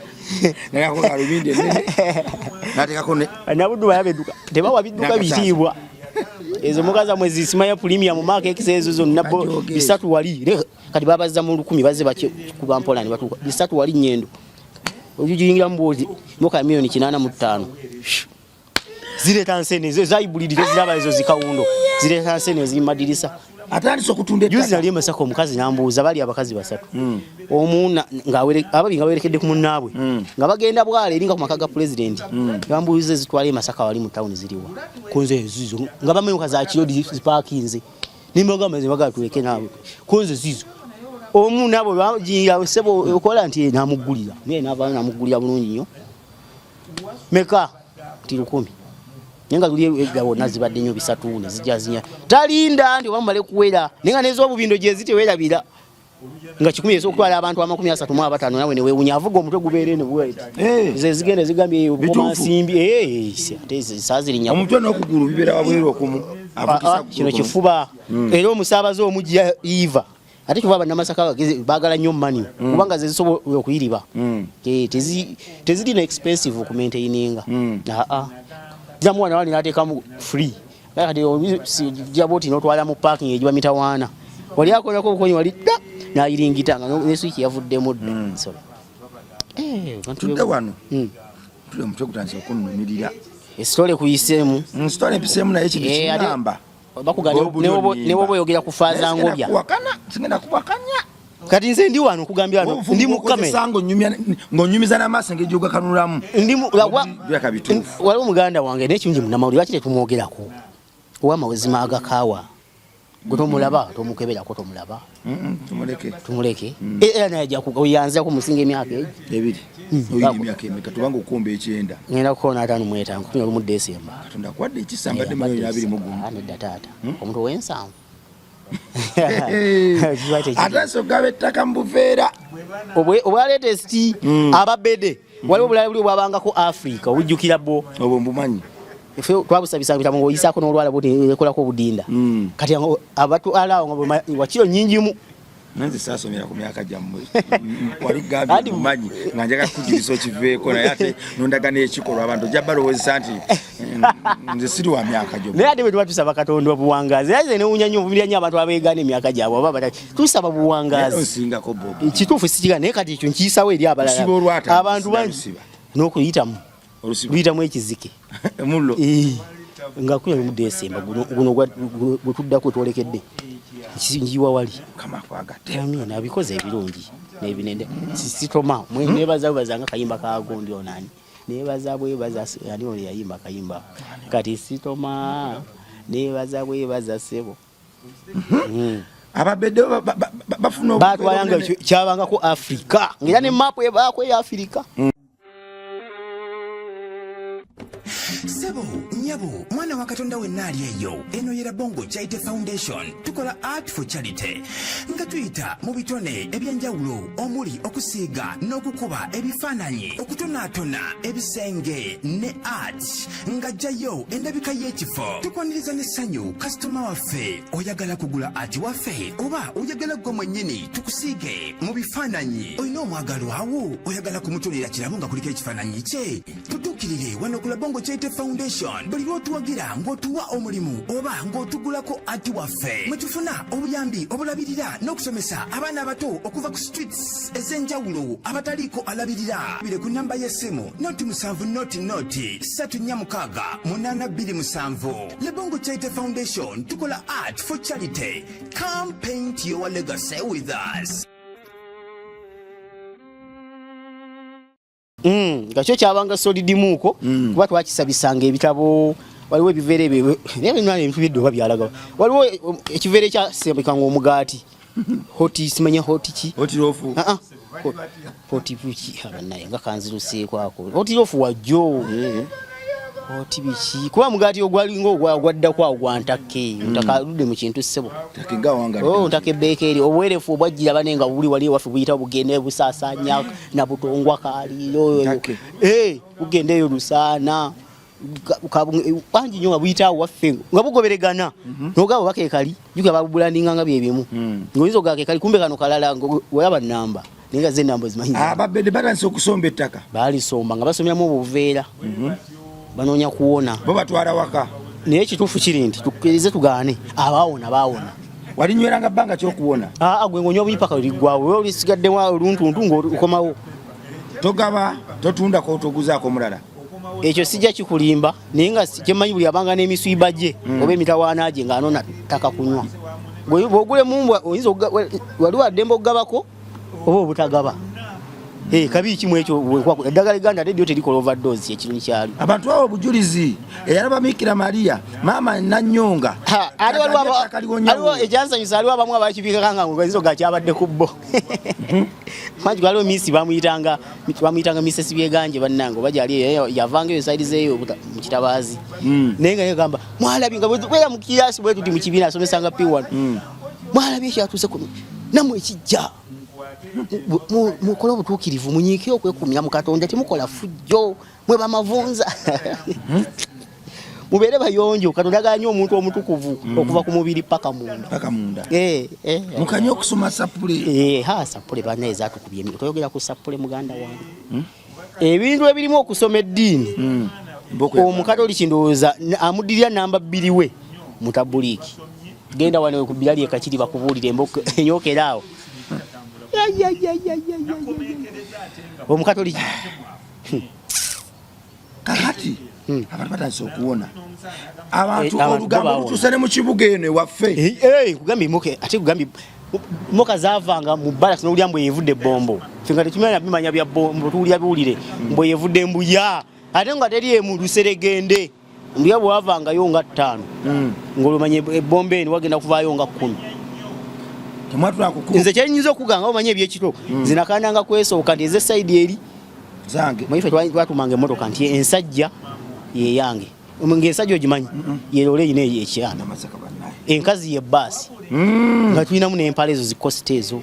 nabuddu bayabeduka tebawa bidduka bitiibwa ezo mukaza mwezi simaya premium market ekisezo zonna bisatu wali kati babazza mu 10 baze kuba mpola ne batuka bisatu wali nyendo ojijingira mbozi moka milioni 85 zile tansene zaibulidi ziraba ezo zikawundo zile tansene zimadirisa atandise okutunda juzi nali Masaka omukazi nambuuza bali abakazi basatu omuna ababi nga werekedde ku munnaabwe nga bagenda bwala eringa ku maka ga president bambuuze zitwale Masaka wali mu town ziriwa kunze zizo nga bamenyuka za kirodi zipakinze nimagamba zibaga tuweke nawe kunze zizo omuna abo bajinga sebo okola nti namugulira naye nava namugulira bulungi nnyo meka ti 10 Nenga tuli egabo nazibadde nnyo bisatu ne zijazinya talinda nti wamale kuwera nenga nezo obubindo je zite wera bila nga 10 yeso kwala abantu 35 nawe ne wewunya avuga omutwe gubeere ne bwete ze zigende zigambye okoma simbi ate saziri nya omutwe n'okugulu bibera wabwero okumu avugisa kino kifuba era omusabaze omujja Eva ate kifuba na Masaka bagala nnyo mani kubanga ze zisobola okuyiriba tezidi na expensive ku maintaininga jamwana wali natekamu free kati jaboti notwala mu parking ejiba mitawana wali akola ko konyi wali na iringitanga ne switch yavudde modde so tudde wano tule mutwe kutanza okunumirira story kuyisemu story episemu na ekintu kinamba bakugale ne wobo yogera kufaza ngobya wakana singenda kubakanya kati nze ndi wano kugambya wano ndi mu kamera sango ngonyumiza na maso ngejoga kanulamu ndi mu byaka bitufu wali omuganda wange nekinji munamawuli wakite tumwogerako owa mawezima agakawa gotomulaba tomukebera ko tomulaba tumuleke era naye yakuyanza ku musinga emyaka ebiri oyindi myaka emeka tubanga okumba ekyenda ngenda kukoona atano mweta nkumi olumu December katonda kwadde ekisamba de mayoni 20 nedda taata omuntu wensanvu ataso gabe ttaka mbuveera obwa latest ababede waliwo obulabe buli bwabangako Africa obujjukira bo obwo mbumanyi ife twabusabisa bitamo ngoyisako n'olwala boti ekolako obudinda kati abatu alawo wakiro nyingi mu nanze sasomera ku myaka jammwe wali gabi mumanyi nganja kujiriso kiveeko naye ate nondagana ekikolwa abantu jabaloweza nti nze siri wa myaka gyo naye ate bwe tusaba Katonda obuwangazi yaze ne unyanyo obulianya abantu abeegana emyaka gyabwe baba tusaba buwangazi osingako bobo kituufu sikiga naye kati ekyo nkiyisawo eri abalala abantu bangi n'okuyitamu luyitamu ekizike mullo nga kuya mu Desemba guno gutuddako twolekedde njiwa wali kama kwagate amina bikoze ebirungi n'ebinende sitoma mwe nebazanga kayimba ka gondi onani nebazabwe yani oli yayimba kayimba kati sitoma nebazabwe sebo ababedde bafuna batwayanga kyabanga ku Afrika ngira ne map ebako ya Afrika Sebo, nyabo, mwana wa Katonda wenna ali eyo. Eno yera Bongo Chaite Foundation. Tukola Art for Charity. Nga tuyita mu bitone ebyenjawulo omuli okusiiga n'okukuba ebifaananyi, okutonaatona ebisenge ne art. Nga jjayo endabika y'ekifo. Tukwaniriza n'essanyu kasitoma waffe oyagala kugula art waffe oba oyagala gwe mwennyini tukusiige mu bifaananyi. Olina omwagalo awo oyagala kumutonera kirabo nga kuliko ekifaananyi kye. Tutuukirire wano ku Bongo Chaite Foundation. Buli lw'otuwagira ng'otuwa omulimu oba ng'otugulako ati waffe mwe tufuna obuyambi obulabirira n'okusomesa abaana abato okuva ku streets ez'enjawulo abataliiko alabirira. Bire ku nnamba y'essimu noti 7 noti 346 827. Le Bongo Chaite Foundation tukola art for charity. Come paint your legacy with us. Gakyo kyabanga solid muko kuba twakisabisanga ebitabo waliwo ebiveere ebyo nebinwana ebintu biddo babyalaga waliwo ekiveere kya sembikanga omugaati hoti simanya hoti ki hoti rofu hoti buki abanaye nga kanziruseeko ako hoti rofu wajjo hoti biki kuba mugaati ogwali ng'ogwadda kwa gwantakke ntakalude mu kintu ssebo takiga wanga ntake beekeri obwerefu obwajjira banenga buli wali waffe buyita bugende busaasanya na butongwa kaliro bugende eyo lusaana panji nyo nga buyita waffe nga bugoberegana n'ogabo bakeekali juka babulandinga nga bye bimu ngoyinza ogakeekali kumbe kano kalala weyaba nnamba nenga ze nnamba zimanyi ababedde batanse okusomba ettaka baalisomba nga basomyamu obuveera banonya kuwona bo batwala waka naye kituufu kiri nti tukkirize tugaane abaawona baawona walinyweranga bbanga ky'okuwona gwe ng'onywa obuyipaka luliggwawo we olisigaddemu oluntuntu ng'okomawo togaba totundako otoguzaako omulala ekyo sijja kikulimba naye nga kyemmanyi buli abanga n'emiswiba gye oba emitawaana gye ng'anona ttaka kunywa bw'ogule mumbwa oyinza waliwo addembe okugabako oba obutagaba kabi kimu ekyo eddagala Uganda radio terikola overdose ekirunyi kyali abantu awo obujulizi eyalaba Mikira Maria mama Nanyonga aliwo ekyansanyusa aliwo abamu abakibikaka nga ngenzo gakyabadde ku bbo manji waliwo misi bamuyitanga Mrs. Byeganje bannange oba gyali yavanga eyo saidi zeeyo mu kitabaazi naye nga yegamba mwalabi nga bwera mu kiyasi bwe tuti mu kibiina asomesanga P1 mwalabi ekyatuuse kuno namwe ekijja mukola obutuukirivu munyiikire okwekumira mu Katonda temukola fujjo mwe bamavunza mubeere bayonjo Katonda aganya omuntu omutukuvu okuva ku mubiri paka munda mukanya okusoma sapule sapule banaye zatukubye emiro toyogera ku sapule muganda wange ebintu ebirimu okusoma eddiini omukatoliki ndowooza amuddirira namba 2 we mutabuliiki genda wano ku Bilali ekakiri bakubuulire enyokeraawo omukatoliki kakati abantu batanse okuwona abantu olugambo lutuuse ne mu kibuga eno ewaffe kugambye moke ate kugambye moka zaavanga mu balasi n'olya mbu yevudde bombo ffe nga tetumanya bimanya bya bombo tuwulya biwulire mbu yevudde mbuya ate nga teri emu luseregende mbuya bwavangayo nga 5 ng'olumanya ebbombo eno wagenda kuvaayo nga 10 nze kyenyinza okuganga omanye ebyekiro zinakandanga kwesooka nti eze sayidi eri zange maife twatumanga emmotoka nti ensajja yeyange ng'ensajja ogimanyi yeroole eyina ekyana enkazi ye bbaasi nga tulinamu n'empala ezo zikosita ezo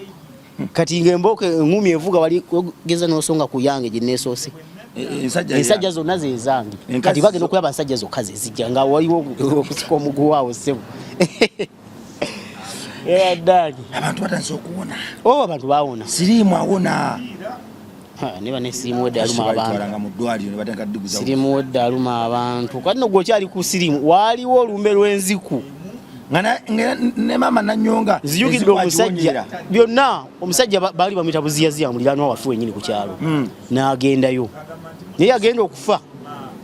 kati ng'embooka eŋŋumi evuga wali ogeza n'osonga ku yange gye neesoose ensajja zonna zezange kati bagenda okulaba nsajja zokka zezijja nga waliwo okusika omuguu waawo ssebo era ddaaki abantu batandise okuwona abantu baawona siriimu awona ne bane siriimu wedde aluma abantu mu ddwaliro ne batandika dduguza siriimu wedde aluma abantu kati no gwokyali ku siriimu waaliwo olumbe lw'enziku ne mama nanyonga zijukidde omusajja byonna omusajja baali bamuyita buziyaziya muliraanwa waffe wenyini ku kyalo n'agendayo naye agenda okufa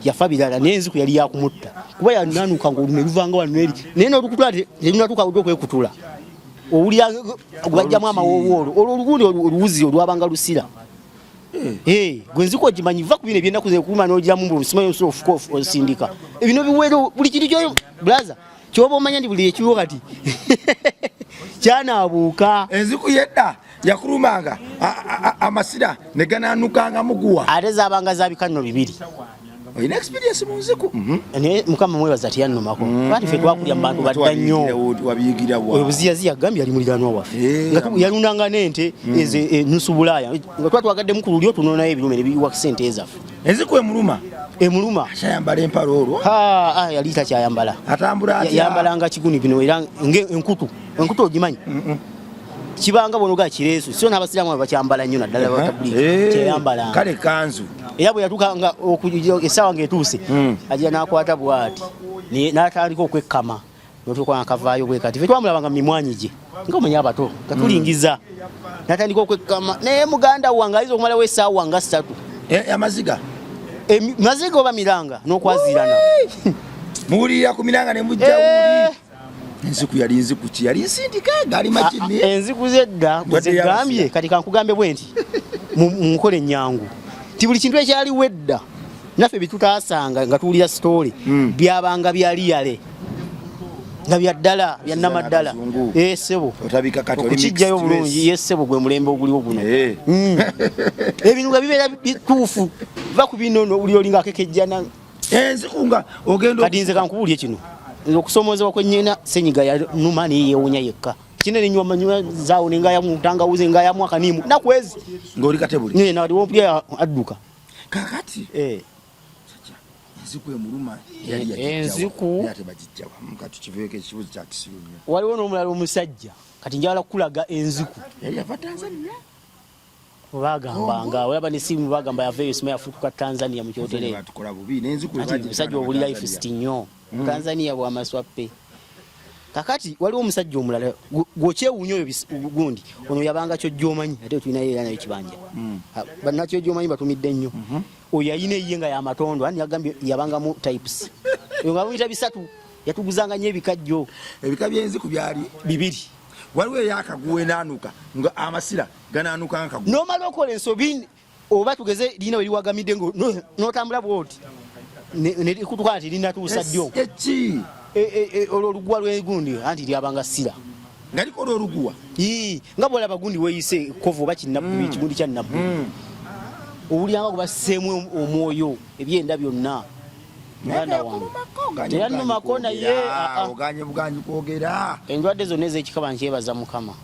yafa birala n'enziku yali yakumutta kuba yananuka ng'olume luvanga wano eri naye n'olukutu terunatuuka okwekutula owulira bajjamu amawoowoolo olwo olugundi oluwuzi olwabanga lusira gwenziku ogimanyi va ku bino ebyennaku zekuluma n'ogiramu mbu osimayo omusolo ofuka osindika ebino biweera buli kintu kyoyo blaza kyoba omanya ndi buli ekiriwo kati kyanaabuuka enziku yedda yakulumanga amasira ne gananukanga muguwa ate zaabanga zabikanno bibiri olina experience mu nziku naye mukama mwebaza tiyannumako ati ffe twakulya mu bantu badda nnyo obuziyaziya gambye yali muliraanwa waffe nga yalundanga n'ente enusu bulaaya nga twatwagaddemu ku lulyo tunonayo ebirume ne biwa sente ezaffe enziku emuluma kyayambala empala olwo yali takyayambala atambula yambalanga kiguni bino era enkutu ogimanyi kibanga bonoga kireesu so n'abasiraamu bakyambala nnyo naddala bakabuliki kyeyambalanga kale kanzu era bwe yatukanga essaawa ng'etuuse ajja n'akwata bw'ati n'atandika okwekkama notuuka akavaayo bwe kati fe twamulabanga mu mimwanyi gye ng'omanyi abato nga tulingiza n'atandika okwekkama naye muganda wange ayinza okumalawo essaawa nga 3 amaziga maziga oba miranga n'okwaziirana muwulirira ku miranga ne mujja wuli enziku yali nziku ki yali nsindika gaali makini enziku zedda bwezegambye kati kankugambe bwe nti munkola ennyangu ti buli kintu ekyali wedda naffe bitutaasanga nga tuwulira sitoole byabanga byaliyale nga byaddala byannamaddala sebo okukijjayo bulungi yesebo gwe mulembe oguliwo guno ebintu nga bibeera bituufu va ku bino oli olinga akekejjana enziku nga ogenda kati nze kankubulye kino okusomoozebwa kwennyina senyiga yanuma neyewunya yekka kinene nywa zaawo nengaya mutangawuze ngaya mwaka nimu nakwezi ng'oli katebuli nawaliwo mpya adduka kakati enziku emuluma enziku tebagijjawa mukati kiveeko ekibuzo kya kisiru nnyo waliwo n'omulala omusajja kati njagala kukulaga enziku yali yava Tanzania bagambanga olaba nesimu bagamba yavaeyo sima yafutuka Tanzania mu kyotere batukola bubi n'enziku omusajja obuli life siti nnyo Tanzania bw'amaswappe kakati waliwo omusajja omulala gwokyewuunya oyo gundi ono yabanga kyojjoomanyi ate tulinayo era nayo kibanja bannakyojjoomanyi batumidde nnyo oyo yayina eyiye nga yamatondo ani yagambye yabangamu types eyo nga muyita 3 yatuguzanga nnyo ebikajjo ebika by'enziku byali 2 waliwo eyakaguwe naanuka nga amasira ganaanuka nkagu nomala okola ensobi oba tugeze lina weriwagamidde notambula bwoti nekutuka nti linatuusa ddyo eki olwo oluguwa lwegundi anti lyabanga sira nga likola oluguwa nga bwolaba gundi weyise kovu oba kigundi kya nabbu owulyanga kubasseemu omwoyo ebyenda byonna muganda wange teyannumako naye oganye buganyi kwogera endwadde zonna ez'ekikaba nkyebaza mukama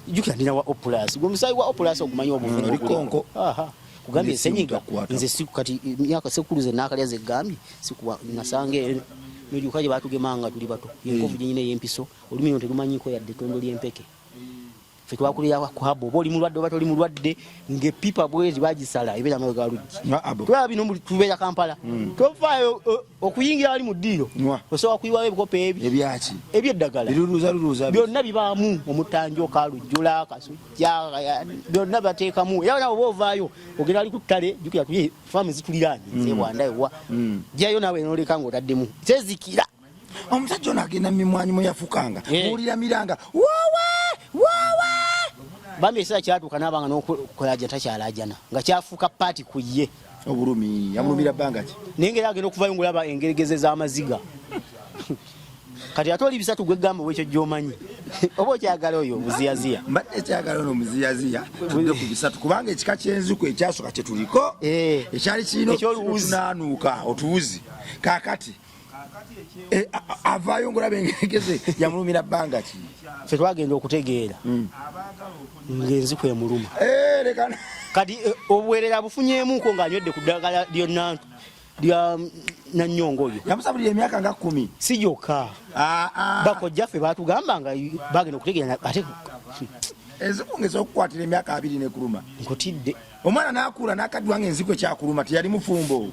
jjukira ndina wa opulas gwe musayi wa opulas okumanyi obulikonko kugambye ensenyiga nze siku kati myaka sekuluze nakalya zegambye siku nasange n'eryuka gye batugemanga tuli bato enkovu gyenyina ey'empiso olumino terumanyiko yadde ettondo ly'empeke ffe twakulira kwabo oba oli mulwadde oba toli mulwadde ng'epipa bwezi bagisala ebeera amabega luggi tulaba bino tubeera Kampala tovaayo okuyingira wali mu ddiiro osobola kuyiwawo ebikopo ebyaki ebyeddagala byonna bibaamu omutanjoka lujjula kasujja byonna bateekamu era nawe oba ovaayo ogenda ali ku ttale jjukira tuli faamu zituliraanye zebwandayowa jjayo nawe noleka ng'otaddemu tezikira omusajja ono agenda mimwanyi mwe yafukanga muwulira miranga bambi ekiseera kyatuuka n'abanga n'okulaja takyalajana nga kyafuuka paati ku ye obulumi yamulumira bbanga ki naye ngeri agenda okuvayo ngulaba engeregeze z'amaziga kati ate oli 3 gwegamba bwekyo gy'omanyi oba okyagala oyo omuziyaziya mbadde ekyagala ono omuziyaziya tudde ku 3 kubanga ekika ky'enziku ekyasooka kye tuliko ekyali kirina otunaanuuka otuwuzi kaakati avaayo ngolabe ngegeze yamulumira bbanga ki ffe twagenda okutegeera ng'enziku emuluma lekana kati obuweerera bufunyeemuko ng'anywedde ku ddagala lya Nanyongo oyo yamusabulira emyaka nga 10 si gyokka bakojjaffe baatugamba nga bagenda okutegeera ate enziku ngeza okukwatira emyaka 2 nekuluma nkutidde omwana n'akula n'akaddwa ng'enziku ekyakuluma teyali mufumbo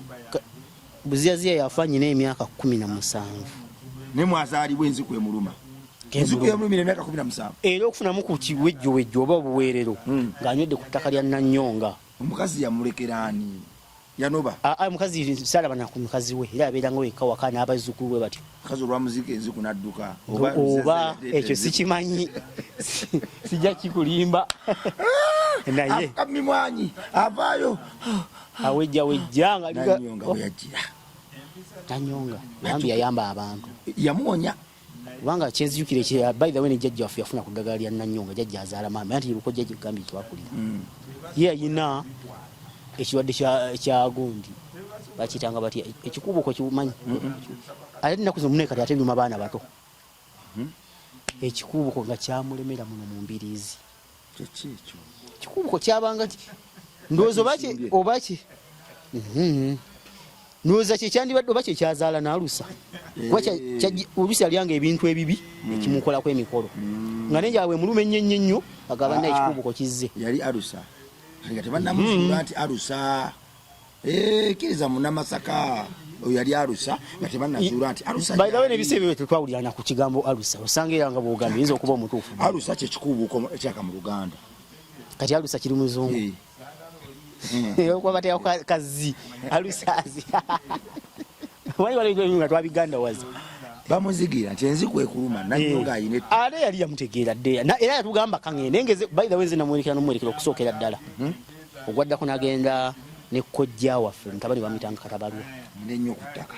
buziyaziya yafa nyina emyaka 17 ne mwazaalibwa enziku emuluma enziku yamulumira emyaka 17 era okufunamu ku kiwejjowejjo oba obuweerero ng'anywedde ku ttaka lya Nanyonga omukazi yamulekeraani yanoba mukazi salaba na ku mukazi we era abeeranga wekka waka n'abazzukulu bwe batyo mukazi olwamuzika enziku n'adduka oba ekyo sikimanyi sijja kikulimba naye kamimwanyi avaayo awejjawejja nga Nanyonga weyajjira Nanyonga yambi yayamba abantu yamuwonya kubanga kyenzijukire kye by the way ne jjajja waffe yafuna ku ddagala lya Nanyonga jjajja azaala maama anti luko jjajja gambye twakulira ye ayina ekirwadde kya gundi bakitanga bati ekikubo ko kimanyi ate nnaku zino kati ate byuma baana bato ekikubo ko nga kyamulemera muno mu mbiriizi kyekyo ekikubo ko kyabanga ndowooza obaki ndowooza kye kyandibadde oba kye kyazaala n'alusa oluusi alyanga ebintu ebibi ekimukolako emikolo nga nenjala bwe muluma ennyo agaba naye ekikubo ko kizze yali alusa tebannamuzuula nti alusakkiriza munamasaka oyo yali alusa nga tebannazuula nti alusa bayidawe nebiseebyo tetwawulirana ku kigambo alusa osanga era nga bwogambye yinza okuba omutuufu alusa kyekikubuuko ekyaka mu Luganda kati alusa kiri muzungu okubabatera kazi alusazi waliwaliga twabiganda wazi bamuzigira nti enziku ekuluma Nanyonga ayine ate yali yamutegeera ddeya era yatugamba kaŋŋende ngeze bayida wenze namwerekera n'omwerekera okusookera ddala ogwaddako n'agenda ne kojja waffe mutabani bamuyitanga Katabalwa nnyo ku ttaka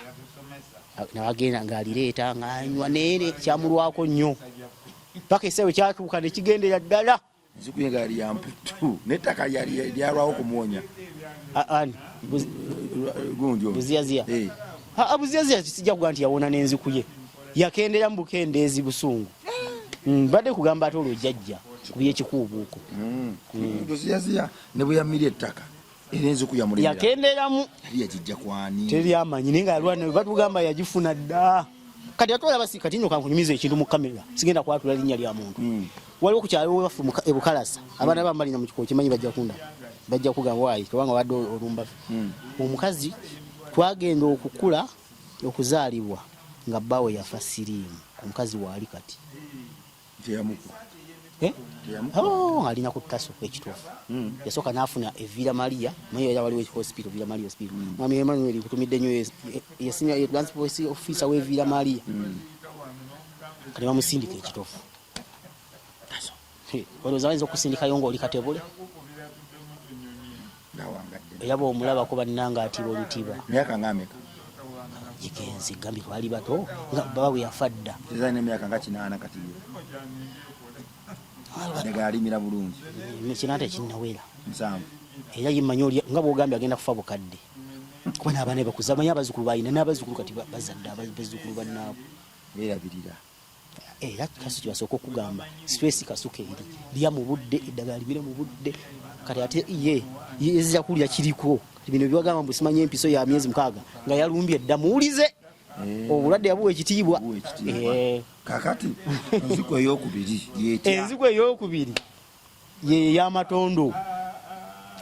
n'agenda ng'alireeta ng'anywa neere kyamulwako nnyo paka esawe kyatuuka ne kigendera ddala enziku ye nga yali yamputtu n'ettaka lyalwawo okumuwonya ani gundi buziyaziya buziyaziya sijja kuga nti yawona n'enziku ye yakendera mu bukendeezi busungu badde kugamba ate olwo jjajja ku byekikuubuuko buziyaziya ne bwe yamirya ettaka era enziku yamulemera yakenderamu yali yagijja kwani teryamanyi naye nga yalwana batugamba yagifuna dda kati atwala basi kati nno kankunyumiza ekintu mu kamera sigenda kwatula linnya lya muntu waliwo ku kyalo waffe e Bukalasa abaana bambalina mu kikubo kimanyi bajja kugamba waayi kubanga wadde olumba omukazi twagenda okukula okuzaalibwa nga bbaawe yafa siriimu omukazi waali kati alina ku ttaso ekituufu yasooka n'afuna evira Maria naye era waliwo hospital Villa Maria hospital mwami Emmanuel kutumidde nnyo yasinya transport officer w'Evira Maria kati bamusindika ekituufu olowooza bayinza okusindikayo ng'oli Katebule era bw'omulabako bannanga atiba olutiba myaka ngameka gigenzi gambye twali bato nga baba bwe yafa dda ezalina emyaka nga 8 kati daga alimira bulungi kinata ekinnawera 7 era yimanyi nga bwogambye agenda kufa bukadde kuba n'abaana bakuza manyi abazzukulu balina n'abazzukulu kati bazadde abazzukulu bannaabo beerabirira era kaso kyebasooka okugamba stress kasuka eri lya mu budde eddagala libire mu budde kati ate ye ezija kulya kiriko bino byagamba mbu simanyi empiso ya myezi 6 nga yalumbye dda muwulize obulwadde yabuwa ekitiibwa kakati enziku eyokubiri ye y'amatondo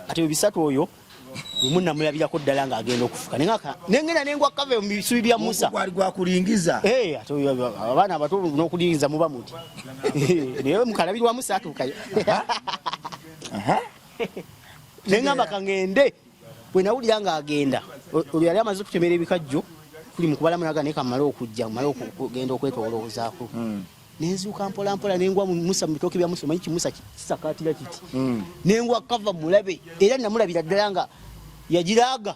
ate ebisatu oyo lumu namulabirako ddala ng'agenda okufuka nengenda nengwa kave mu bisubi bya Musa gwali gwakulingiza ate abaana abato n'okulingiza muba muti naye mukalabirwa Musa atuukayo nengamba kangende bwe nawulira ng'agenda olwo yali amaze okutemera ebikajjo tuli mu kubalamu naga naye kamale okujja male okugenda okwetoloozaako nenzuuka mpolampola nengwa Musa mu bitooke bya Musa manyi kimusa kisakaatira kiti nengwa kava mulabe era namulabira ddala nga yagiraaga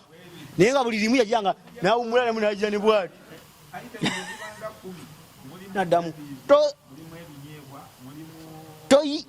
naye nga buli limu yagira nga nawumulamu nagira ne bwati naddamu toyi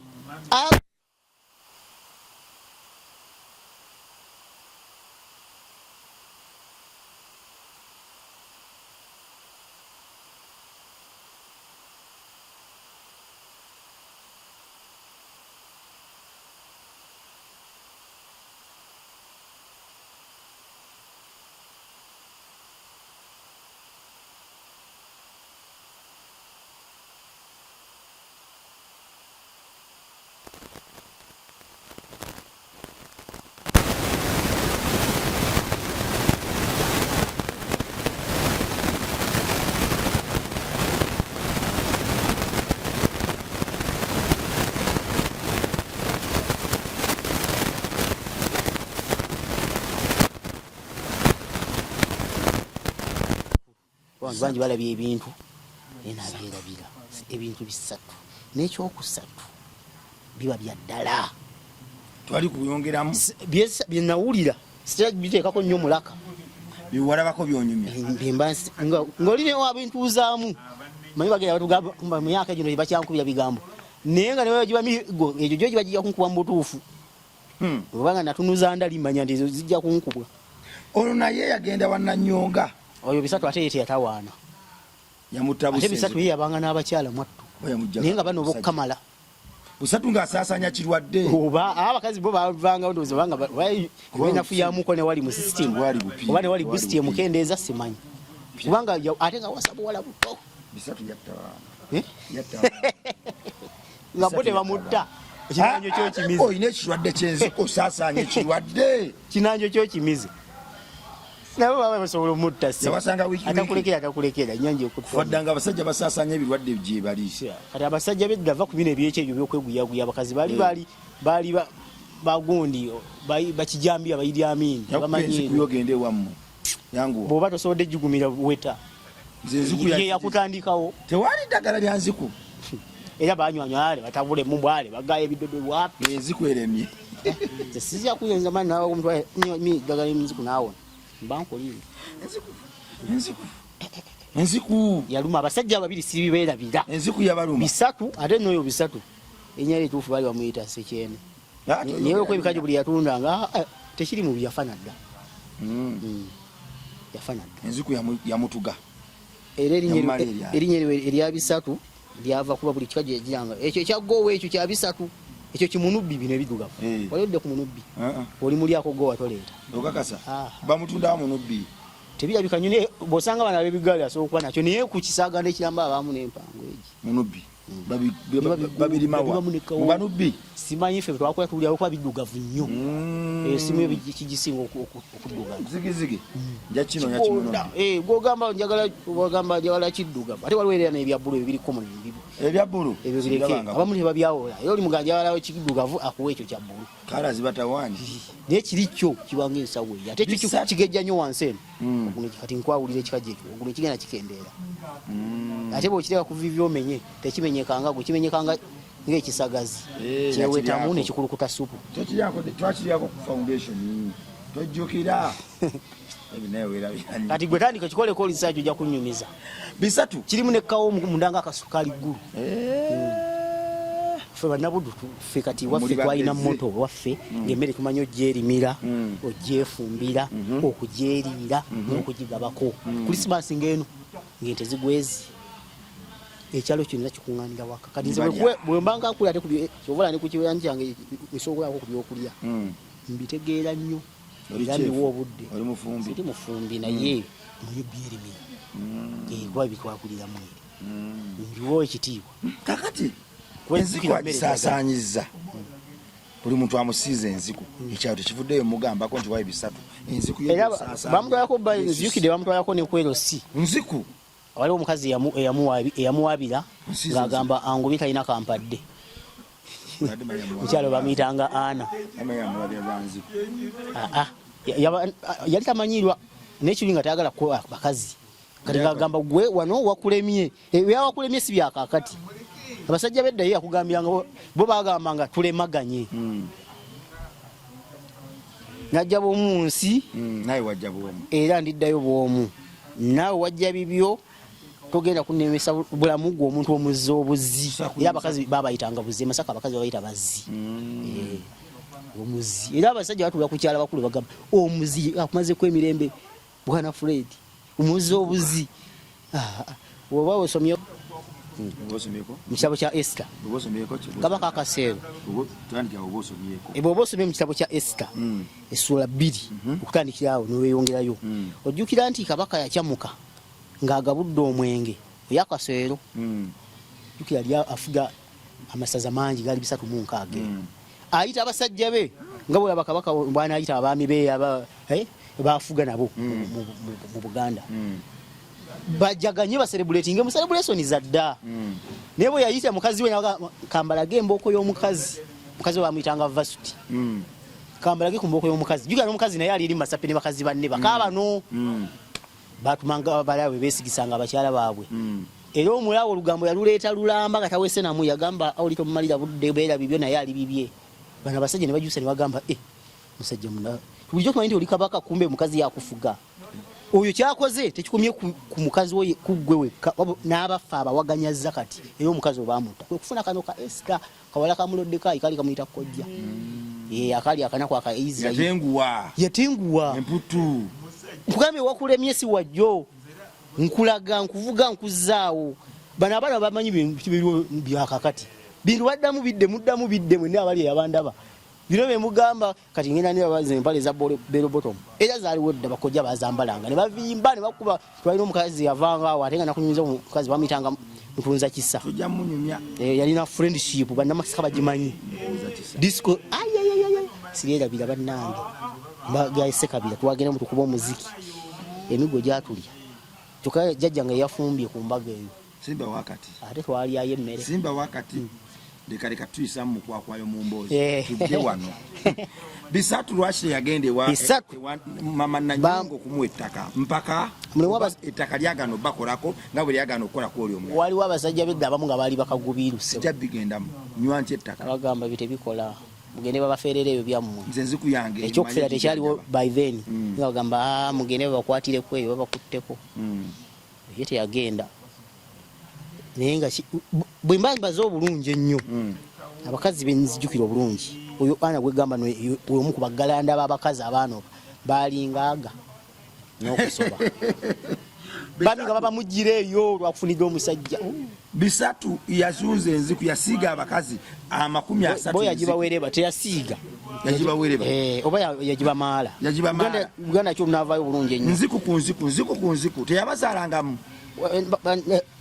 bangi balabye ebintu enabyerabira ebintu bisatu n'ekyokusatu biba bya ddala twali kuyongeramu byenawulira sitera biteekako nnyo mulaka biwalabako byonyumya ng'olinewo abintuuzaamu manyi bagenda batugamba mu myaka gino bakyankubira bigambo naye nga newe giba migo egyo gyo giba gijja kunkuba mu butuufu obanga natunuza ndali manya nti ezo zijja kunkubwa olwo naye yagenda wannanyonga oyo bisatu ate yete yatawaana yamutabuse ate bisatu ye yabanga n'abakyala mwattu naye nga bano bokkamala busatu ng'asaasanya kirwadde oba abakazi bo bavanga ndowooza obanga benafuyamuko ne wali mu system oba ne wali system mukendeeza simanyi kubanga ate nga wasa buwala buto bisatu yattawaana nga bo tebamutta ekinanjo kyokimize oyina ekirwadde kyenziko saasaanya ekirwadde kinanjo kyokimize nabo baba basobola omutta atakulekera nyanja okufaddanga abasajja basaasanya ebirwadde gye bali kati abasajja beddava ku bino ebyekyo ebyo byokweguyaguya abakazi baali bagundi bakijambiya bayiri amini yakuyogende wammwe yangu bw'oba tosobodde jjugumira weta yakutandikawo tewali ddagala lya nziku era banywanywale batabule mubwale bagaya ebidodo wapi enziku eremye sizja kuyenza mani nawe omuntu ddagala y'enziku naawona mbankolire enziku yaluma abasajja ababiri sibibeerabira enziku yabaluma bisatu ate n'oyo bisatu enyala etuufu bali bamuyita sekyene naye okwebikajo buli yatundanga tekiri mu byafana dda yafana dda enziku yamutuga era erinnya erya bisatu lyava kuba buli kikajo yagiranga ekyo ekyagoowa ekyo kya bisatu ekyo kimunubbi bino ebidugavu wali odde ku munubbi oli mulyako goowa toleeta okakasa bamutundawo munubbi tebirabika nnyo naye bw'osanga bana abebigaali asobola okuba nakyo naye ku kisaaga n'ekiramba abaamu n'empango egi munubbi babirimawa mubanubbi simanyi ffe twakola tuwulirawo kuba biddugavu nnyo esimu yo kigisinga okuddugavu zigizigi nja kino gwogamba kiddugavu ate waliwo era n'ebyabbulu ebyo biriko mu ebyabbulu ebyo bireke abamu tebabyawola era oli muganja walawo kiddugavu akuwa ekyo kya bbulu kala zibatawani naye kirikyo kibanga ensawo eyo ate kyo kigejja nnyo wansi eno kati nkwawulira ekikaje ekyo oguno kigenda kikendeera ate bw'okireka ku vivi omenye tekimenyekanga gwe kimenyekanga ng'ekisagazi kyewetamu nekikulukuta supu twakiryako ku foundation tojjukira kati gwe tandika kikoleko olisaji ojja kunyumiza bisatu kirimu nekkawo mundanga akasukaali ggulu ffe bannabudu ffe kati waffe twalina moto waffe ng'emmere tumanyi ogyerimira ogyefumbira okugyeriira n'okugigabako krisimansi ng'eno ng'ente zigwezi ekyalo kyonna kikuŋŋaanira waka kati nze bwe mbanga akula ate kyobola ne ku kiwanja kyange misogoyako ku byokulya mbitegeera nnyo era ndiwa obudde siri mufumbi naye muyo byerimira kuba bitwakuliramu eri ndiwo ekitiibwa kakati enziku agisaasaanyiza buli muntu amusiiza enziku ekyalo tekivuddeyo mugambako nti wayi bisatu enziku bamutwalako nzijukidde bamutwalako nekwerosi nziku waliwo omukazi eyamuwabira ng'agamba angubi talina kampadde mukyalo bamuyitanga Ana yali tamanyirwa nekiri nga tayagala kuwa bakazi kati ng'agamba gwe wano wakulemye ebyawakulemye si byakakati abasajja beddayo yakugambiranga bo bagambanga tulemaganye najja bwomu nsi era ndiddayo bwomu naawe wajja bibyo togenda kunemesa bulamu gwe omuntu omuzzi obuzzi era abakazi babayitanga buzzi Masaka abakazi babayita bazzi omuzzi era abasajja batula ku kyala bakulu bagamba omuzzi akumazeko emirembe bwana Fred omuzzi obuzzi oba osomye mu kitabo kya Esther kabaka akaseero bw'oba osomye mu kitabo kya Esther essula 2 okutandikirawo n'oweyongerayo ojjukira nti kabaka yakyamuka ng'agabudde omwenge eyakaseero jjukira lya afuga amasaza mangi gali 360 ayita abasajja be nga bwe abakabaka bwana ayita abaami be baafuga nabo mu Buganda bajaganye baselebrating mu celebration zadda naye bwe yayita mukazi we kambalage emboko y'omukazi mukazi we bamuyitanga Vasuti kambalage ku mboko y'omukazi jjukira n'omukazi naye ali eri Masape ne bakazi banne bakabano batumanga balawe besigisanga abakyala baabwe era omulawo olugambo yaluleeta lulamba nga tawese namu yagamba awulito mumalira budde beera bibyo naye ali bibye bana abasajja ne bajusa ne bagamba musajja muna bulijjo kumanyi nti oli kabaka kumbe mukazi yakufuga oyo kyakoze tekikomye ku mukazi we kuggwe wekka n'abafa abawaganyaza kati era omukazi obaamuta kwe kufuna kano ka Esther kawala kamuloddeka ikali kamuyita kojja akali akanako aka Israel yatenguwa emputu kugambe wakulemye si wajjo nkulaga nkuvuga nkuzaawo bana abana bamanyi bintu byakakati bintu waddamu bidde muddamu bidde mwe n'abali yabandaba bino be mugamba kati ngenda ne babaze empale za bero bottom era zaali wedda bakojja bazambalanga ne bavimba ne bakuba twalina omukazi yavanga watenga nakunyumiza omukazi bamitanga mutunza kissa tujja munyumya yalina friendship banna makisa bajimanyi disco sirera bila bannange bagayise kabila twagenda mutukuba omuziki emigo gyatulya tukaye jajjanga yafumbye ku mbaga eyo simba wakati ate twali ayemmere simba wakati leka tuyisa mu kwakwayo mu mbozi tujje wano bisatu lwaki yagende wa mama Nanyongo kumuwa ettaka mpaka ettaka lyagano bakolako nga bwe lyagano okukolako oli omu waliwo abasajja bedda abamu nga baali bakagubiruse jabigendamu nywanti ettaka bagamba bite bikola mugende babafeerera ebyo byammwe nze nziku yange ekyokufera tekyaliwo by then bagamba mugende babakwatireko eyo babakutteko ye teyagenda naye nga bwe mbaza obulungi ennyo abakazi benzijukira obulungi oyo ana gwegamba omu ku bagalanda b'abakazi abaana balingaaga n'okusoba bami nga babamuggira eyo lwakufunidde omusajja bisatu yazuuza enziku yasiiga abakazi 30 bo yagibawereba teyasiiga yagibawereba oba yagibamaala Uganda kyo navayo bulungi ennyo nziku ku nziku teyabazaalangamu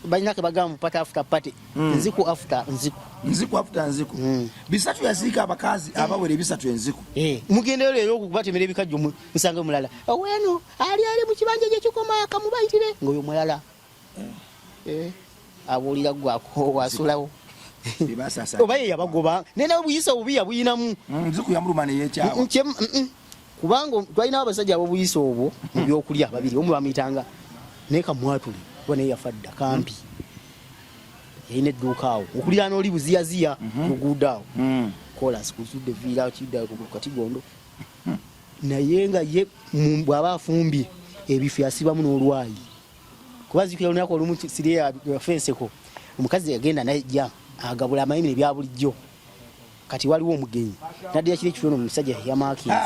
balinake bagamu pata after party nziku after nziku bisatu yasiika abakazi abawere bisatu enziku mugendero leero okubatemera ebikajjo musange mulala weno ali mu kibanja gye kikoma akamubayitire ngoyo mulala abulira gwako wasulawo oba ye yabagoba nena obuyisa obubi yabuyinamu nziku yamuluma ne yekyawa kubanga twalina abasajja abobuyisa obwo mu byokulya babiri omu bamitanga neka mwatuli bone yafadda kampi yine edduuka awo okulira n'oli buziyaziya luguuda awo kola sikuzudde vira kidda kati gondo naye nga ye bw'aba afumbye ebifu yasibamu n'olwayi kuba zikira olunaku olumu siriya fenseko omukazi yagenda najja agabula amayimire bya bulijjo kati waliwo omugenyi naddira kiri ekifuno omusajja yamaakinzi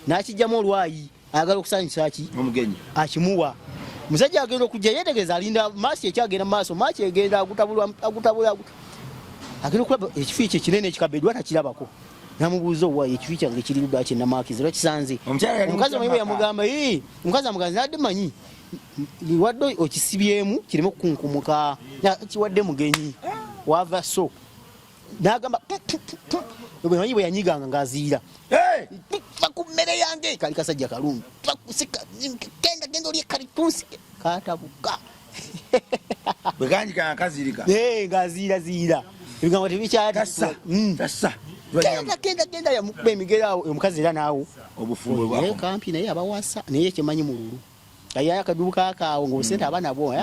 n'akijjamu olwayi ayagala okusanyusa ki omugenyi akimuwa musajja agenda okujja yetegereza alinda maaso ekyagenda mu maaso maaso egenda agutabula agenda okulaba ekifi ekyo kinene ekikabeddwa takirabako namubuuza owaye ekifi kyange kiri ludda kyenamaakizi lwa kisanze omukazi omuyimu yamugamba omukazi amuganzi nadde manyi liwadde okisibyemu kireme okukunkumuka kiwadde mugenyi wava so n'agamba manyi bwe yanyiganga ng'aziira ku mmere yange kali kasajja kalungi genda oli ekalitunsi katabuka bweganjika akazirika ng'aziiraziira ebigambo tebikyatasa genda yamukuba emigero awo omukazi era naawo obufumbo bwako kampi naye abawasa naye kyemanyi mululu ayaya akaduuka akaawo ng'obusente abaanabo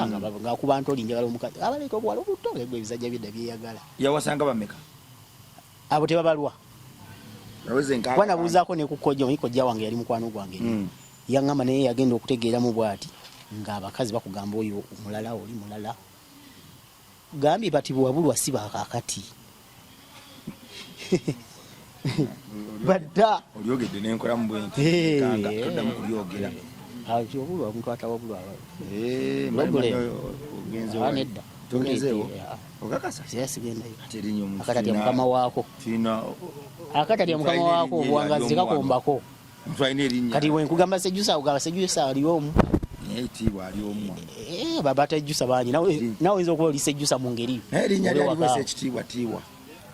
ng'akuba ntoli njagala omukazi abaleeta obuwala obuto ebyo ebizajja byedda byeyagala yawasanga bameka abo tebabalwa wanabuuzaako nekukojja omuyikojja wange yali mukwano gwange yaŋŋamba naye yagenda okutegeeramu bw'ati ng'abakazi bakugamba oyo mulala oli mulala gambye bati bwewabulwa si bakakati badda olyogedde nenkola mu bwenti toddamu kulyogera obulwa omuntu atawabulwa nedda togezeewo okakasa sigendayo terinnyo akatatya mukama waako akatatya mukama waako obwangazi tekakombako kati wenkugamba sejjusa ogamba sejjusa ali omu etiibwa ali omu baba tajjusa bangi nawe oyinza okuba oli sejjusa mu ngeri erinnya lyaliweesa ekitiibwatiibwa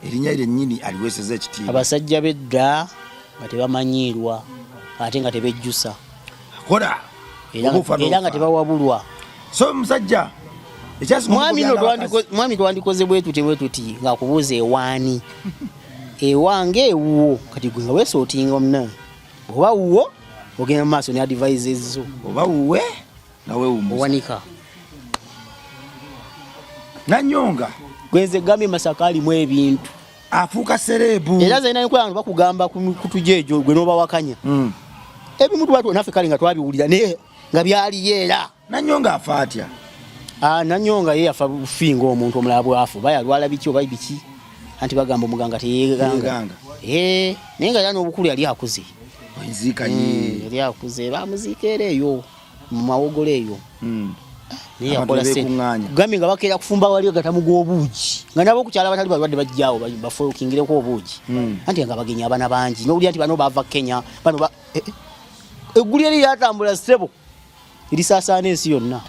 erinnya lyennyini aliweeseza ekitiibwa abasajja bedda nga tebamanyiirwa ate nga tebejjusa kola era nga tebawabulwa so musajja mwami twandikoze bwetuti ngaakubuuza ewaani ewange ewuwo kati gwe nga weesootinga omuna oba wuwo ogenda mu maaso ne advises zo oba wuwe nawe umuza wanika Nanyonga gwenze gambe Masaka mu ebintu afuuka serebu era zena nko abantu bakugamba kutujejo gwe no bawakanya ebimuntu watu naffe kali nga twabiwulira ne nga byali yeera Nanyonga afaatya Nanyonga ye afa bufinga omuntu omulala bwafu bayalwala biki oba biki anti bagamba omuganga teyeganga nenga yana obukulu yali akuze nzika ye yali akuze bamuzikeereyo mu mawogole eyo niye akola se gambe nga bakeera kufumba wali gatamu gobuuji nga nabo kukyala batali balwadde bajjaawo bafokingire ko obuuji anti nga bagenya abana bangi nowuli anti bano bava Kenya bano egguli eri yatambula stebo ilisasaana ensi yonna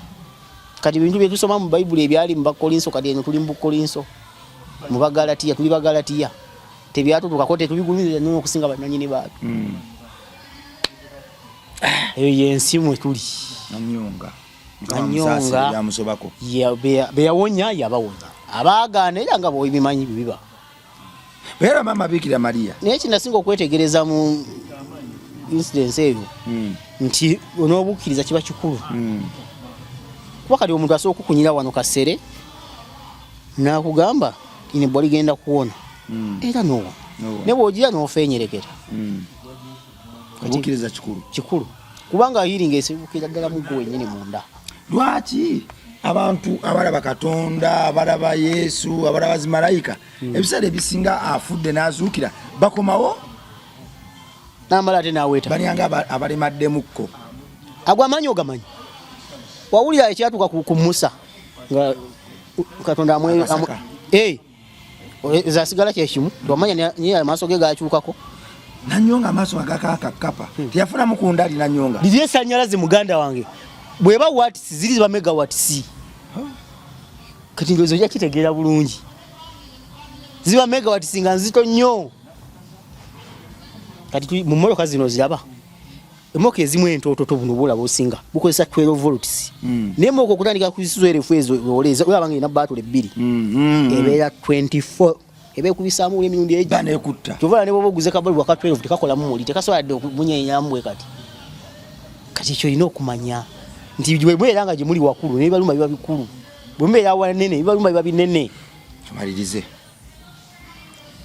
kati bintu bye tusoma mu Bible ebyali mu Bakolinso kati eno tuli mu Kolinso mu Bagalatiya tuli Bagalatiya tebyatutuka kote tubigulumira nno okusinga bannanyini baatu eyo yensi mwe tuli Nanyonga yamusobako beyawonya yabawonya abagaana era nga bobimanyi bibiba era mama Bikira Maria naye kinasinga okwetegereza mu incidence eyo nti onobukkiriza kiba kikulu kuba kati omuntu asooka okukunyira wano kasere nakugamba ine bwali genda kuwona era nowa ne bw'ogira n'ofeenyerekera obukkiriza kikulu kubanga healing esibukira ddala mu gwe wennyini munda lwaki abantu abalaba Katonda abalaba Yesu abalaba zimalayika ebiseera ebisinga afudde n'azuukira bakomawo n'amala ate n'aweeta banyanga abalemaddemuko agwamanyi ogamanyi wawulira ekyatuka ku Musa nga Katonda zasigala kyekimu twamanya niye amaaso ge gakyukako Nanyonga amaaso agakakakapa tiyafuna mukunda ali Nanyonga liriye sanyalaze muganda wange bweba watts ziri ba megawatts kati ndozo ya kitegeera bulungi ziba megawatts nga nzito nnyo kati mu motoka zino ziraba emoke ezimu entototo buno bulabo singa bukozesa 12 volts nemo okutandika kuisuzwere fwezo oleza oyabange na battle 2 ebeera 24 ebe kubisamu emirundi ejo bane kutta tuvala ne bobuguze kabali waka 12 tekakola mu muli tekasola de munyenya amwe kati kyo ino okumanya nti bwe eranga je muli wakulu ne baluma biba bikulu bwe era wanene bibaluma biba binene tumalirize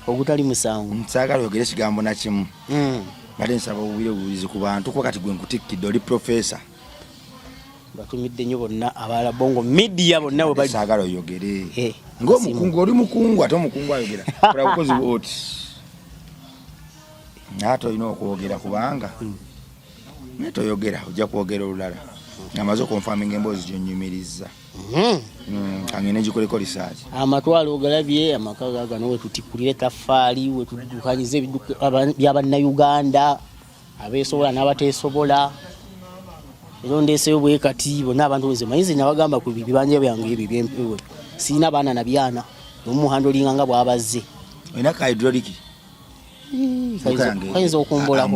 ogutali musango nsagala yogere kigambo na kimu bale nsaba obubire bulizi ku bantu kwa kati gwe nkutikidde oli professor batumidde nyo bonna abala bongo media bonna bwe bali sagala yogere ng'omukungu oli mukungu ate omukungu ayogera kola bukozi bwoti nato ino okwogera kubanga neto yogera ojja kwogera olulala amaze okonfirming emboozi gyonyumiriza kangene gikoleko research amatwalo ogalabye amakaga gano we tutikulire tafaali we tudukanyize by'abanna Uganda abeesobola n'abateesobola ero ndeeseyo bwe kati bonna abantu weze mayizi nabagamba ku bibanja byange ebyo byempewe sina baana na byana omuhando linga bwabazze ina ka hydraulic kaizo okumbolako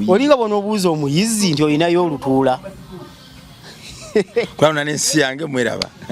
olinga bono obuuza omuyizi nti olinayo olutuula kwa nani nsi yange mweraba